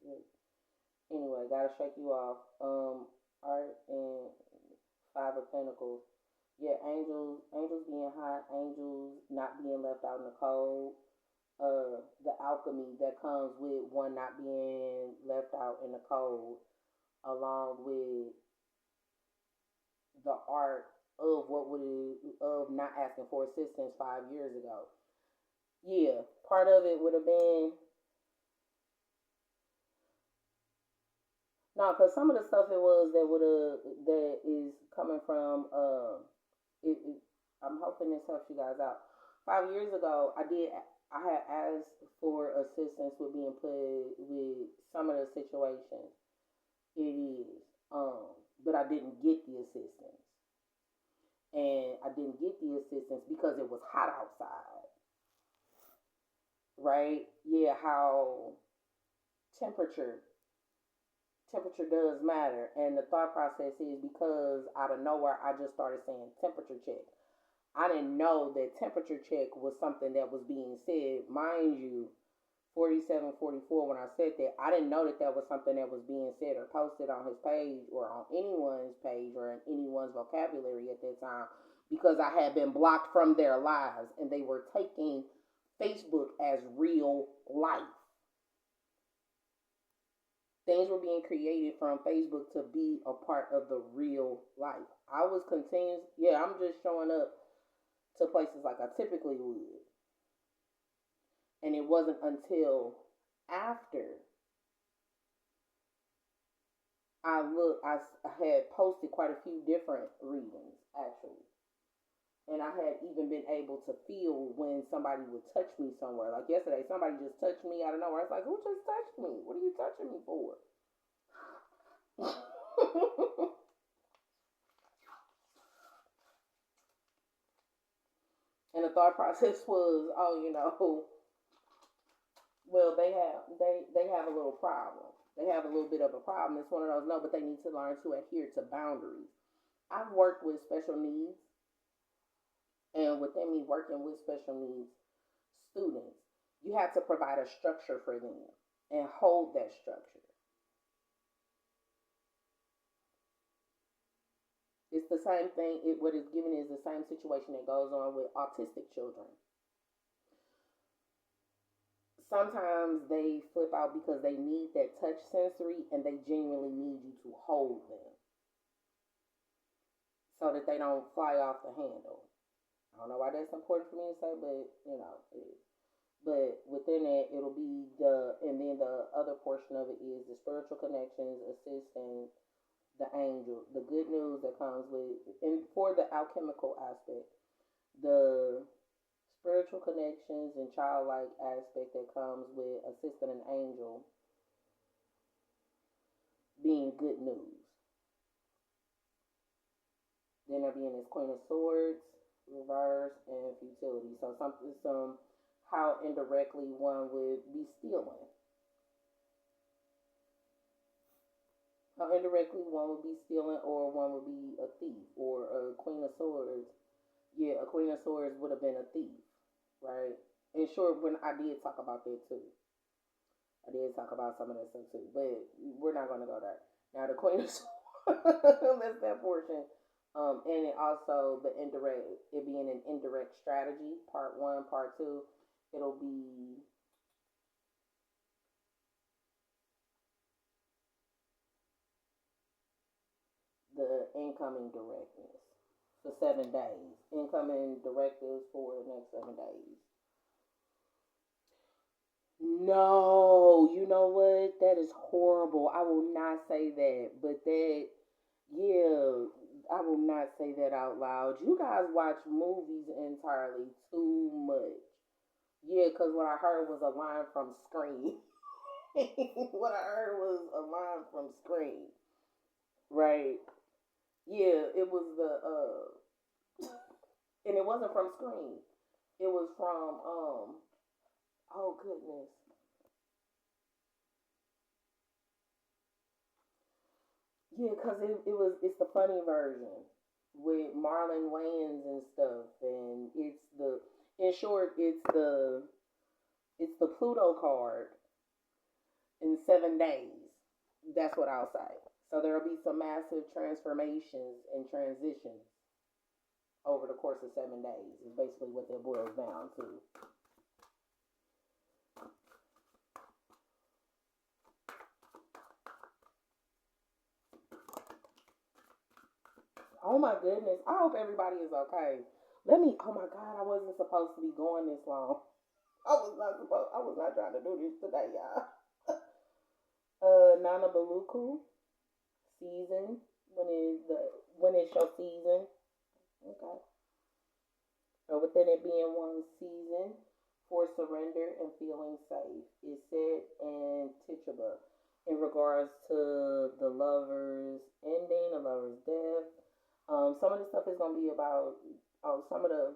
Yeah. Anyway, gotta shake you off. Art and Five of Pentacles. Yeah, angels being hot, angels not being left out in the cold. The alchemy that comes with one not being left out in the cold, along with the art of what would it, of not asking for assistance 5 years ago. Yeah, part of it would have been no, because some of the stuff it was that would have that is coming from it, I'm hoping this helps you guys out. 5 years ago, I had asked for assistance with being put with some of the situations. It is, but I didn't get the assistance, and I didn't get the assistance because it was hot outside, right? Yeah, how temperature temperature does matter, and the thought process is because out of nowhere I just started saying temperature check. I didn't know that temperature check was something that was being said. Mind you, 47, 44, when I said that, I didn't know that that was something that was being said or posted on his page or on anyone's page or in anyone's vocabulary at that time, because I had been blocked from their lives and they were taking Facebook as real life. Things were being created from Facebook to be a part of the real life. I was continuous. Yeah, I'm just showing up to places like I typically would. And it wasn't until after I had posted quite a few different readings, actually. And I had even been able to feel when somebody would touch me somewhere. Like yesterday, somebody just touched me out of nowhere. I was like, who just touched me? What are you touching me for? And the thought process was, oh, well, they have a little problem. They have a little bit of a problem. It's one of those no, but they need to learn to adhere to boundaries. I've worked with special needs, and within me working with special needs students, you have to provide a structure for them and hold that structure. It's the same thing. What is given is the same situation that goes on with autistic children. Sometimes they flip out because they need that touch sensory and they genuinely need you to hold them so that they don't fly off the handle. I don't know why that's important for me to say, but it is. But within it, it'll be and then the other portion of it is the spiritual connections, assisting the angel, the good news that comes with, and for the alchemical aspect, the spiritual connections and childlike aspect that comes with assisting an angel being good news. Then there being this Queen of Swords, reverse, and futility. So something, how indirectly one would be stealing. How indirectly one would be stealing, or one would be a thief, or a Queen of Swords. Yeah, a Queen of Swords would have been a thief, right? And sure, when I did talk about that too. I did talk about some of that stuff too, but we're not going to go there. Now, the Queen of Swords, that's that portion. And it also, the indirect, it being an indirect strategy, part one, part two, it'll be the incoming directness for 7 days. Incoming directives for the next 7 days. No, you know what? That is horrible. I will not say that. But that, yeah, I will not say that out loud. You guys watch movies entirely too much. Yeah, because what I heard was a line from Scream. What I heard was a line from Scream. Right. Yeah, it was and it wasn't from Scream. It was from, oh goodness. Yeah, cause it's the funny version with Marlon Wayans and stuff, and in short it's the Pluto card in 7 days. That's what I'll say. So there'll be some massive transformations and transitions over the course of 7 days. Is basically what that boils down to. Oh my goodness! I hope everybody is okay. Let me. Oh my God! I wasn't supposed to be going this long. I was not trying to do this today, y'all. Nana Baluku season when it's your season. Okay. So within it being one season for surrender and feeling safe, is said and teachable in regards to the lover's ending, the lover's death. Some of the stuff is gonna be about some of the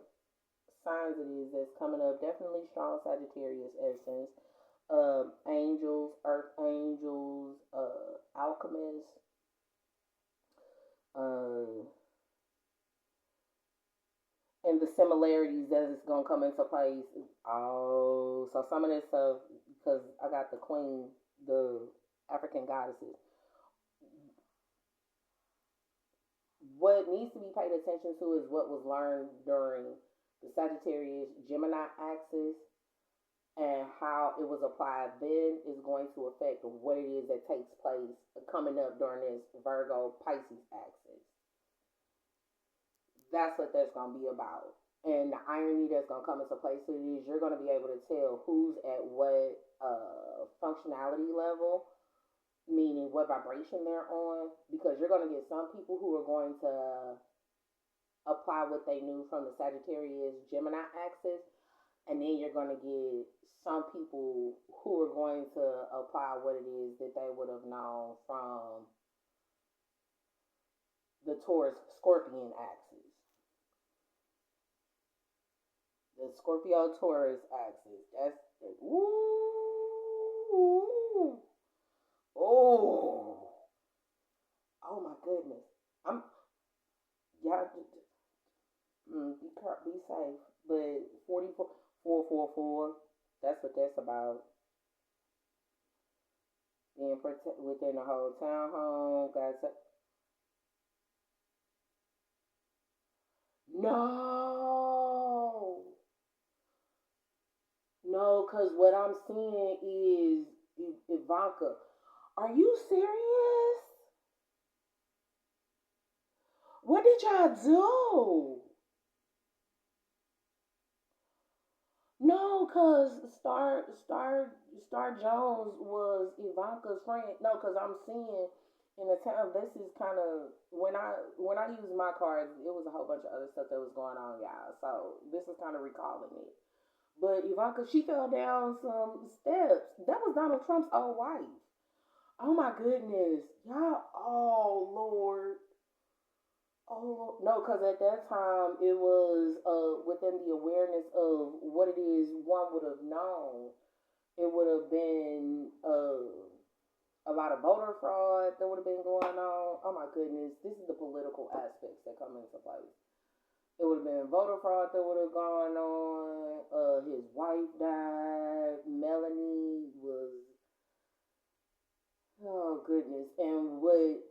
signs it is that's coming up. Definitely strong Sagittarius essence. Angels, earth angels, alchemists, uh, and the similarities that is gonna come into place. Oh, so some of this stuff, because I got the queen, the African goddesses. What needs to be paid attention to is what was learned during the Sagittarius Gemini axis, and how it was applied then is going to affect what it is that takes place coming up during this Virgo Pisces axis. That's what that's going to be about. And the irony that's going to come into place with it is you're going to be able to tell who's at what functionality level, meaning what vibration they're on, because you're going to get some people who are going to apply what they knew from the Sagittarius Gemini axis, and then you're going to get some people who are going to apply what it is that they would have known from the Taurus Scorpion axis. The Scorpio Taurus axis. That's ooh, oh, oh my goodness. I'm y'all be safe. But 444, that's what that's about. Being within the whole townhome. Guys, no, no, because what I'm seeing is Ivanka. Are you serious? What did y'all do? No, cause Star Jones was Ivanka's friend. No, cause I'm seeing in the town. This is kind of when I used my cards, it was a whole bunch of other stuff that was going on, y'all. So this is kind of recalling it. But Ivanka, she fell down some steps. That was Donald Trump's old wife. Oh my goodness, y'all! Oh Lord, Oh no, because at that time it was within the awareness of what it is one would have known. It would have been a lot of voter fraud that would have been going on. Oh my goodness, this is the political aspects that come into play. It would have been voter fraud that would have gone on. His wife died. Melanie was, oh goodness, and what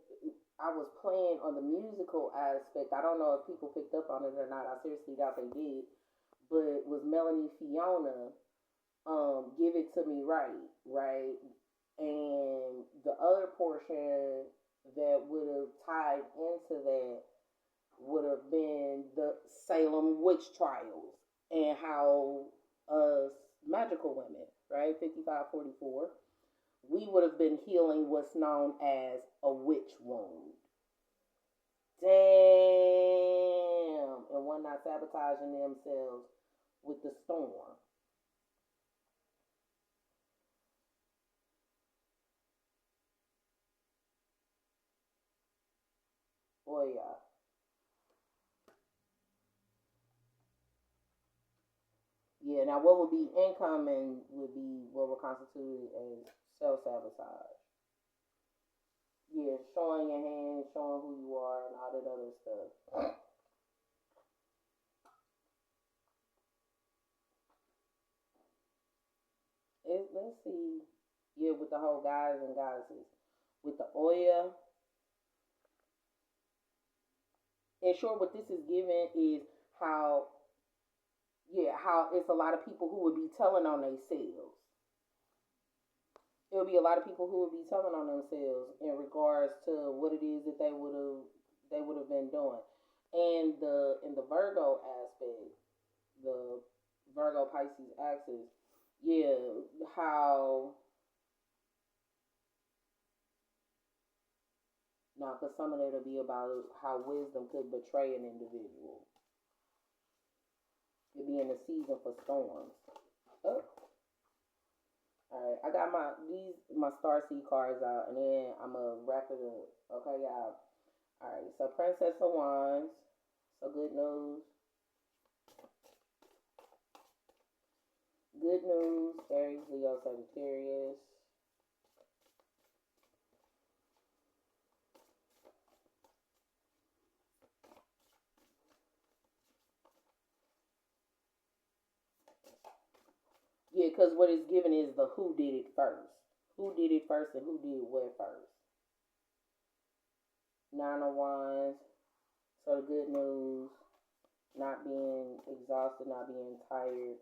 I was playing on the musical aspect. I don't know if people picked up on it or not. I seriously doubt they did. But was Melanie Fiona, Give It To Me Right, right? And the other portion that would have tied into that would have been the Salem witch trials and how us magical women, right, 5544, we would have been healing what's known as a witch wound. Damn. And one not sabotaging themselves with the storm. Boy, yeah. Yeah, now what would be incoming would be what would constitute as self sabotage. Yeah, showing your hand, showing who you are, and all that other stuff. Let's see. Yeah, with the whole guys and goddesses. With the Oya. In short, what this is giving is how, yeah, how it's a lot of people who would be telling on themselves. There'll be a lot of people who would be telling on themselves in regards to what it is that they would have been doing. And the in the Virgo aspect, the Virgo Pisces axis, yeah, how now because some of it will be about how wisdom could betray an individual. It'd be in the season for storms. Oh, all right, I got my star seed cards out, and then I'm gonna wrap it up. Okay, y'all. All right, so Princess of Wands. So good news. Good news. Aries, Leo, Sagittarius. Yeah, because what it's given is the who did it first. Who did it first and who did what first. Nine of Wands. So the good news, not being exhausted, not being tired,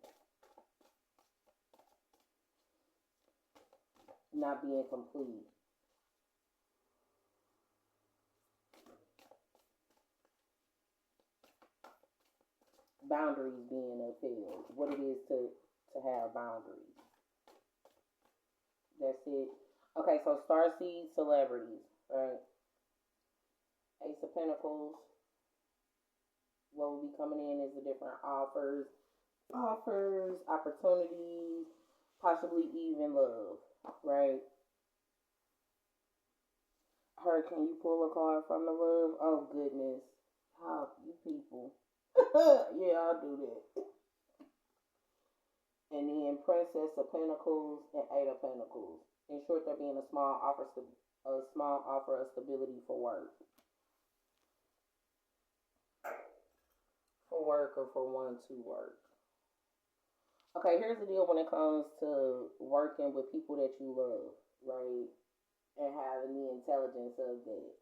not being complete. Boundaries being upheld. What it is to have boundaries. That's it. Okay, so starseed celebrities, right? Ace of Pentacles. What will be coming in is the different opportunities, possibly even love, right? Her, can you pull a card from the love? Oh goodness, how you people? Yeah, I'll do that. And then Princess of Pentacles and Eight of Pentacles. In short, there being a small offer of stability for work or for one to work. Okay, here's the deal when it comes to working with people that you love, right? And having the intelligence of that.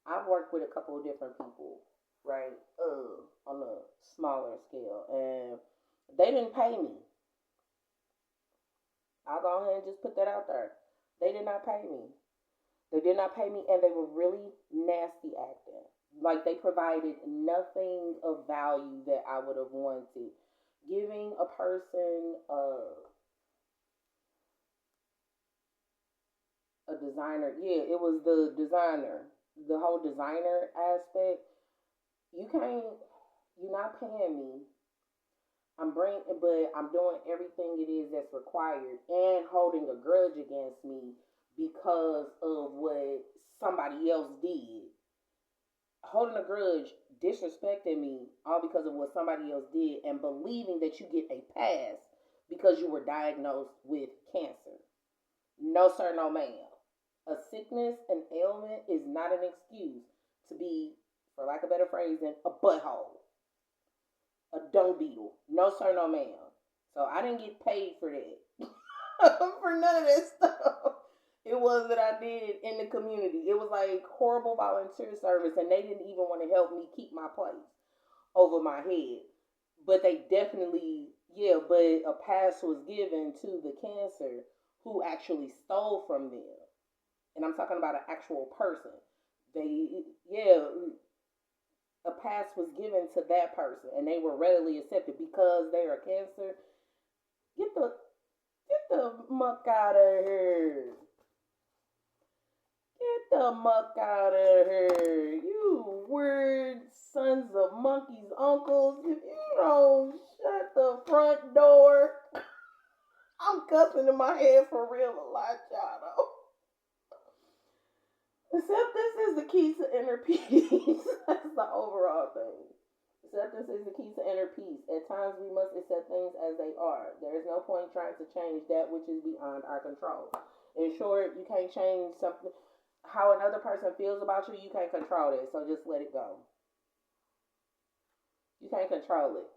I've worked with a couple of different people, right? On a smaller scale, and they didn't pay me. I'll go ahead and just put that out there. They did not pay me. They did not pay me, and they were really nasty acting. Like they provided nothing of value that I would have wanted. Giving a person a designer, yeah, it was the designer, the whole designer aspect. You can't, you're not paying me. But I'm doing everything it is that's required and holding a grudge against me because of what somebody else did. holding a grudge, disrespecting me, all because of what somebody else did, and believing that you get a pass because you were diagnosed with cancer. No, sir, no, ma'am. A sickness, an ailment is not an excuse to be, for lack of better phrasing, a butthole, a dung beetle. No, sir, no, ma'am. So I didn't get paid for that. For none of that stuff. It was that I did in the community. It was like horrible volunteer service, and they didn't even want to help me keep my place over my head. But they definitely, yeah, but a pass was given to the cancer who actually stole from them. And I'm talking about an actual person. They, yeah, a pass was given to that person, and they were readily accepted because they are cancer. Get the Get the muck out of here. Get the muck out of here. You weird sons of monkeys, uncles. If you don't shut the front door, I'm cussing in my head for real a lot, y'all know. Acceptance is the key to inner peace. That's the overall thing. Acceptance is the key to inner peace. At times we must accept things as they are. There is no point trying to change that which is beyond our control. In short, you can't change something. How another person feels about you, you can't control it. So just let it go. You can't control it.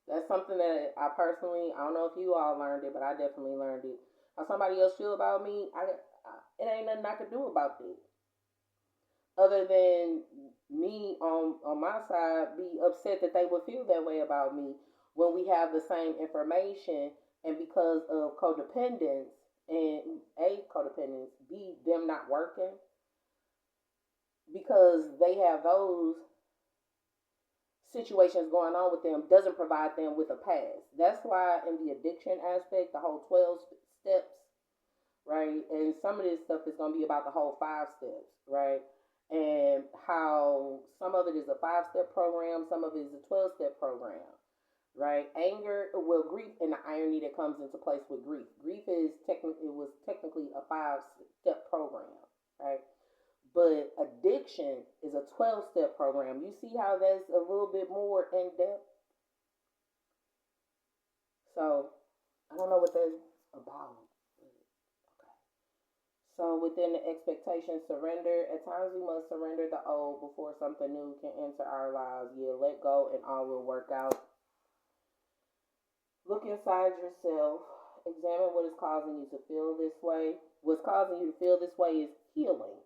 That's something that I personally, I don't know if you all learned it, but I definitely learned it. How somebody else feel about me, it ain't nothing I can do about it. Other than me on my side be upset that they would feel that way about me when we have the same information, and because of codependence, and A, codependence, B, them not working, because they have those situations going on with them, doesn't provide them with a pass. That's why in the addiction aspect, the whole 12 steps, right? And some of this stuff is going to be about the whole 5 steps, right? And how some of it is a 5-step program, some of it is a 12-step program, right? Anger, well, grief, and the irony that comes into place with grief. Grief is technically a 5-step program, right? But addiction is a 12-step program. You see how that's a little bit more in depth? So, I don't know what that's about. So, within the expectation, surrender. At times, we must surrender the old before something new can enter our lives. Yeah, let go and all will work out. Look inside yourself. Examine what is causing you to feel this way. What's causing you to feel this way is healing.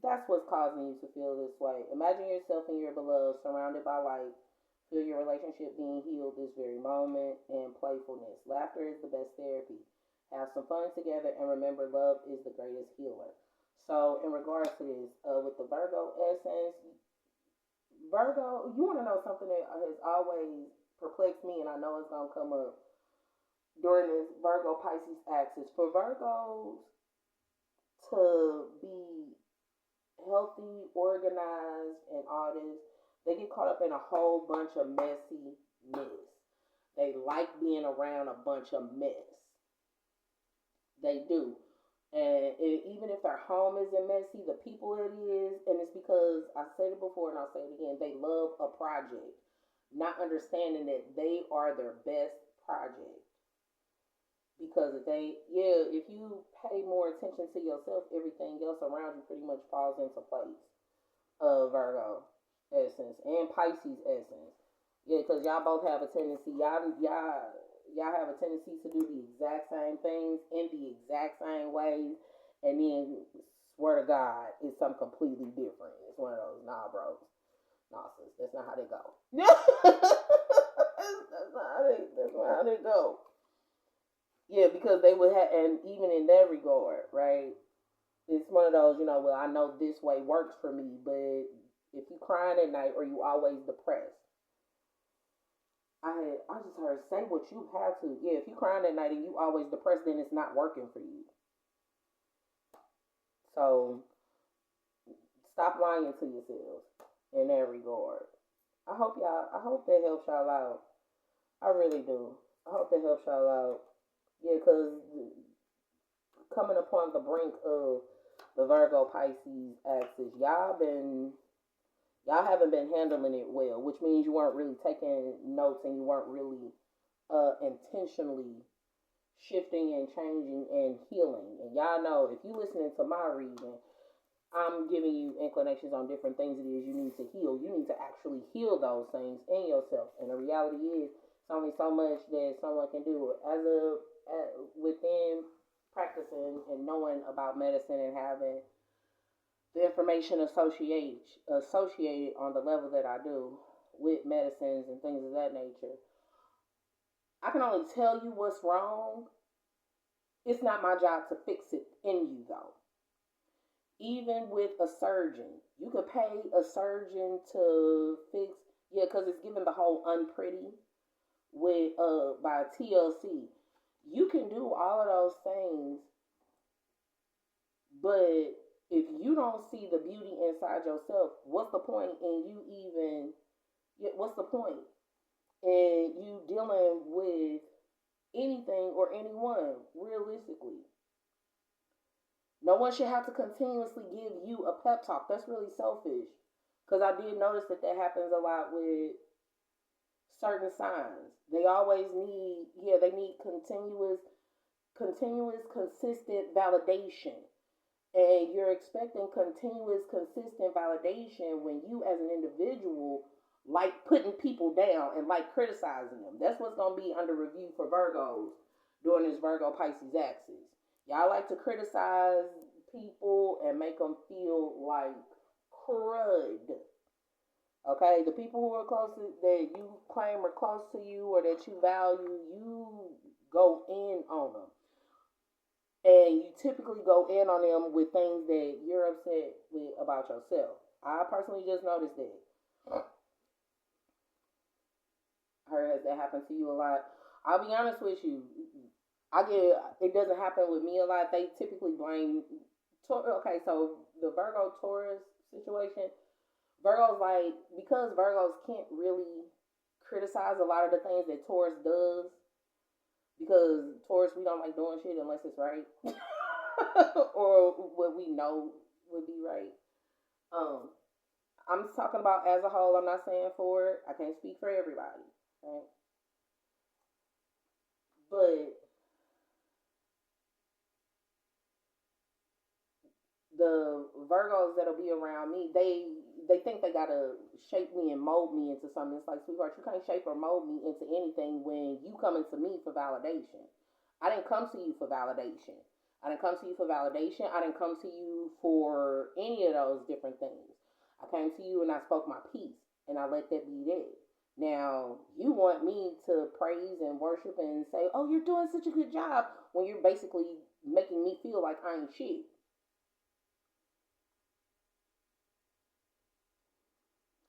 That's what's causing you to feel this way. Imagine yourself and your beloved surrounded by light. Feel your relationship being healed this very moment, and playfulness. Laughter is the best therapy. Have some fun together, and remember, love is the greatest healer. So, in regards to this, with the Virgo essence, Virgo, you want to know something that has always perplexed me, and I know it's going to come up during this Virgo Pisces axis. For Virgos to be healthy, organized, and all this, they get caught up in a whole bunch of messy mess. They like being around a bunch of mess. They do. And even if their home isn't messy, the people it is, and it's because, I said it before and I'll say it again, they love a project, not understanding that they are their best project. Because if you pay more attention to yourself, everything else around you pretty much falls into place. Virgo essence and Pisces essence. Yeah, because y'all both have a tendency, y'all have a tendency to do the exact same things in the exact same ways, and then swear to God, it's something completely different. It's one of those, nah, bros, nah, sis, that's not how they go. That's not how they go. Yeah, because they would have, and even in that regard, right? It's one of those, well, I know this way works for me, but if you crying at night or you always depressed, I just heard, say what you have to. Yeah, if you crying at night and you always depressed, then it's not working for you. So stop lying to yourselves in that regard. I hope that helps y'all out. I really do. I hope that helps y'all out. Yeah, because coming upon the brink of the Virgo Pisces axis. Y'all haven't been handling it well, which means you weren't really taking notes and you weren't really intentionally shifting and changing and healing. And y'all know if you listening to my reading, I'm giving you inclinations on different things it is you need to heal. You need to actually heal those things in yourself. And the reality is, it's only so much that someone can do. Within practicing and knowing about medicine and having the information associated on the level that I do with medicines and things of that nature, I can only tell you what's wrong. It's not my job to fix it in you, though. Even with a surgeon, you could pay a surgeon to fix, because it's given the whole unpretty with by TLC. You can do all of those things, but if you don't see the beauty inside yourself, what's the point in you even? What's the point in you dealing with anything or anyone realistically? No one should have to continuously give you a pep talk. That's really selfish. Because I did notice that happens a lot with certain signs. They always need, they need continuous, consistent validation. And you're expecting continuous, consistent validation when you as an individual like putting people down and like criticizing them. That's what's going to be under review for Virgos during this Virgo Pisces axis. Y'all like to criticize people and make them feel like crud. Okay, the people who are close to, that you claim are close to you or that you value, you go in on them. And you typically go in on them with things that you're upset with about yourself. I personally just noticed that. Has that happened to you a lot? I'll be honest with you. It doesn't happen with me a lot. They typically blame. Okay, so the Virgo Taurus situation, Virgos because Virgos can't really criticize a lot of the things that Taurus does, because Taurus, we don't like doing shit unless it's right or what we know would be right. I'm talking about as a whole. I'm not saying for it. I can't speak for everybody, right? But the Virgos that'll be around me, they think they gotta shape me and mold me into something. It's like, sweetheart, you can't shape or mold me into anything when you coming to me for validation. I didn't come to you for validation. I didn't come to you for validation. I didn't come to you for any of those different things. I came to you and I spoke my piece, and I let that be that. Now, you want me to praise and worship and say, oh, you're doing such a good job, when you're basically making me feel like I ain't shit.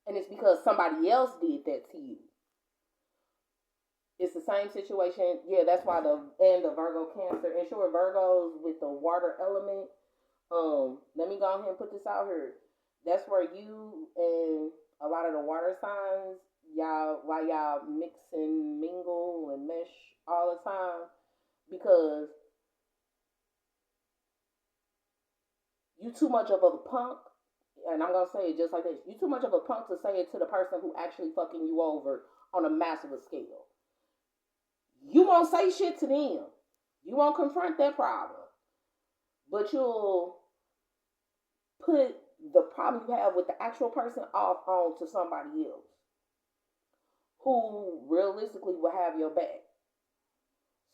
And it's because somebody else did that to you. It's the same situation. Yeah, that's why the Virgo Cancer. And sure, Virgos with the water element. Let me go ahead and put this out here. That's where you and a lot of the water signs, y'all mix and mingle and mesh all the time, because you too much of a punk. And I'm going to say it just like this. You too much of a punk to say it to the person who actually fucking you over on a massive scale. You won't say shit to them. You won't confront that problem. But you'll put the problem you have with the actual person off on to somebody else who realistically will have your back.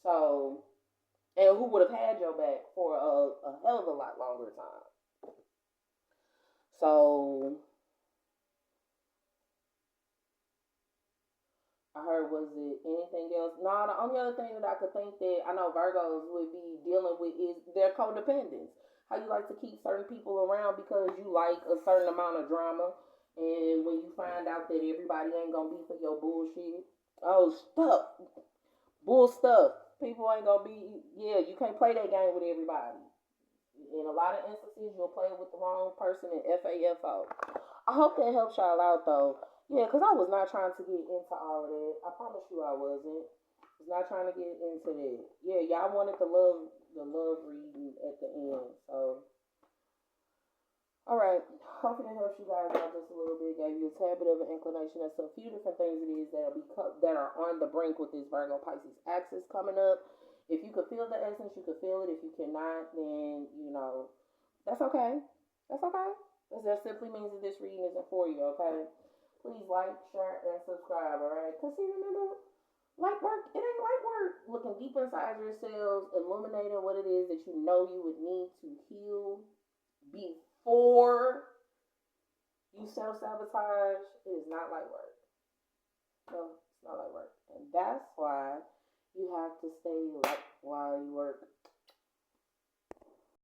So, and who would have had your back for a hell of a lot longer time. So, I heard, was it anything else? No, the only other thing that I could think that I know Virgos would be dealing with is their codependence. How you like to keep certain people around because you like a certain amount of drama. And when you find out that everybody ain't going to be for your bullshit, bull stuff. People ain't going to be, you can't play that game with everybody. In a lot of instances, you'll play with the wrong person in FAFO. I hope that helps y'all out, though. Yeah, because I was not trying to get into all of that. I promise you I wasn't. I was not trying to get into that. Yeah, y'all wanted the love reading at the end. So, All right. Hopefully that helps you guys out just a little bit. Gave you a tad bit of an inclination as to a few different things it is that'll be that are on the brink with this Virgo Pisces axis coming up. If you could feel the essence, you could feel it. If you cannot, then that's okay. That's okay. That simply means that this reading isn't for you. Okay. Please like, share, and subscribe. All right. Cause see, remember, light work. It ain't light work. Looking deep inside yourselves, illuminating what it is that you know you would need to heal before you self sabotage. It is not light work. No, it's not light work. And that's why you have to stay light while you work.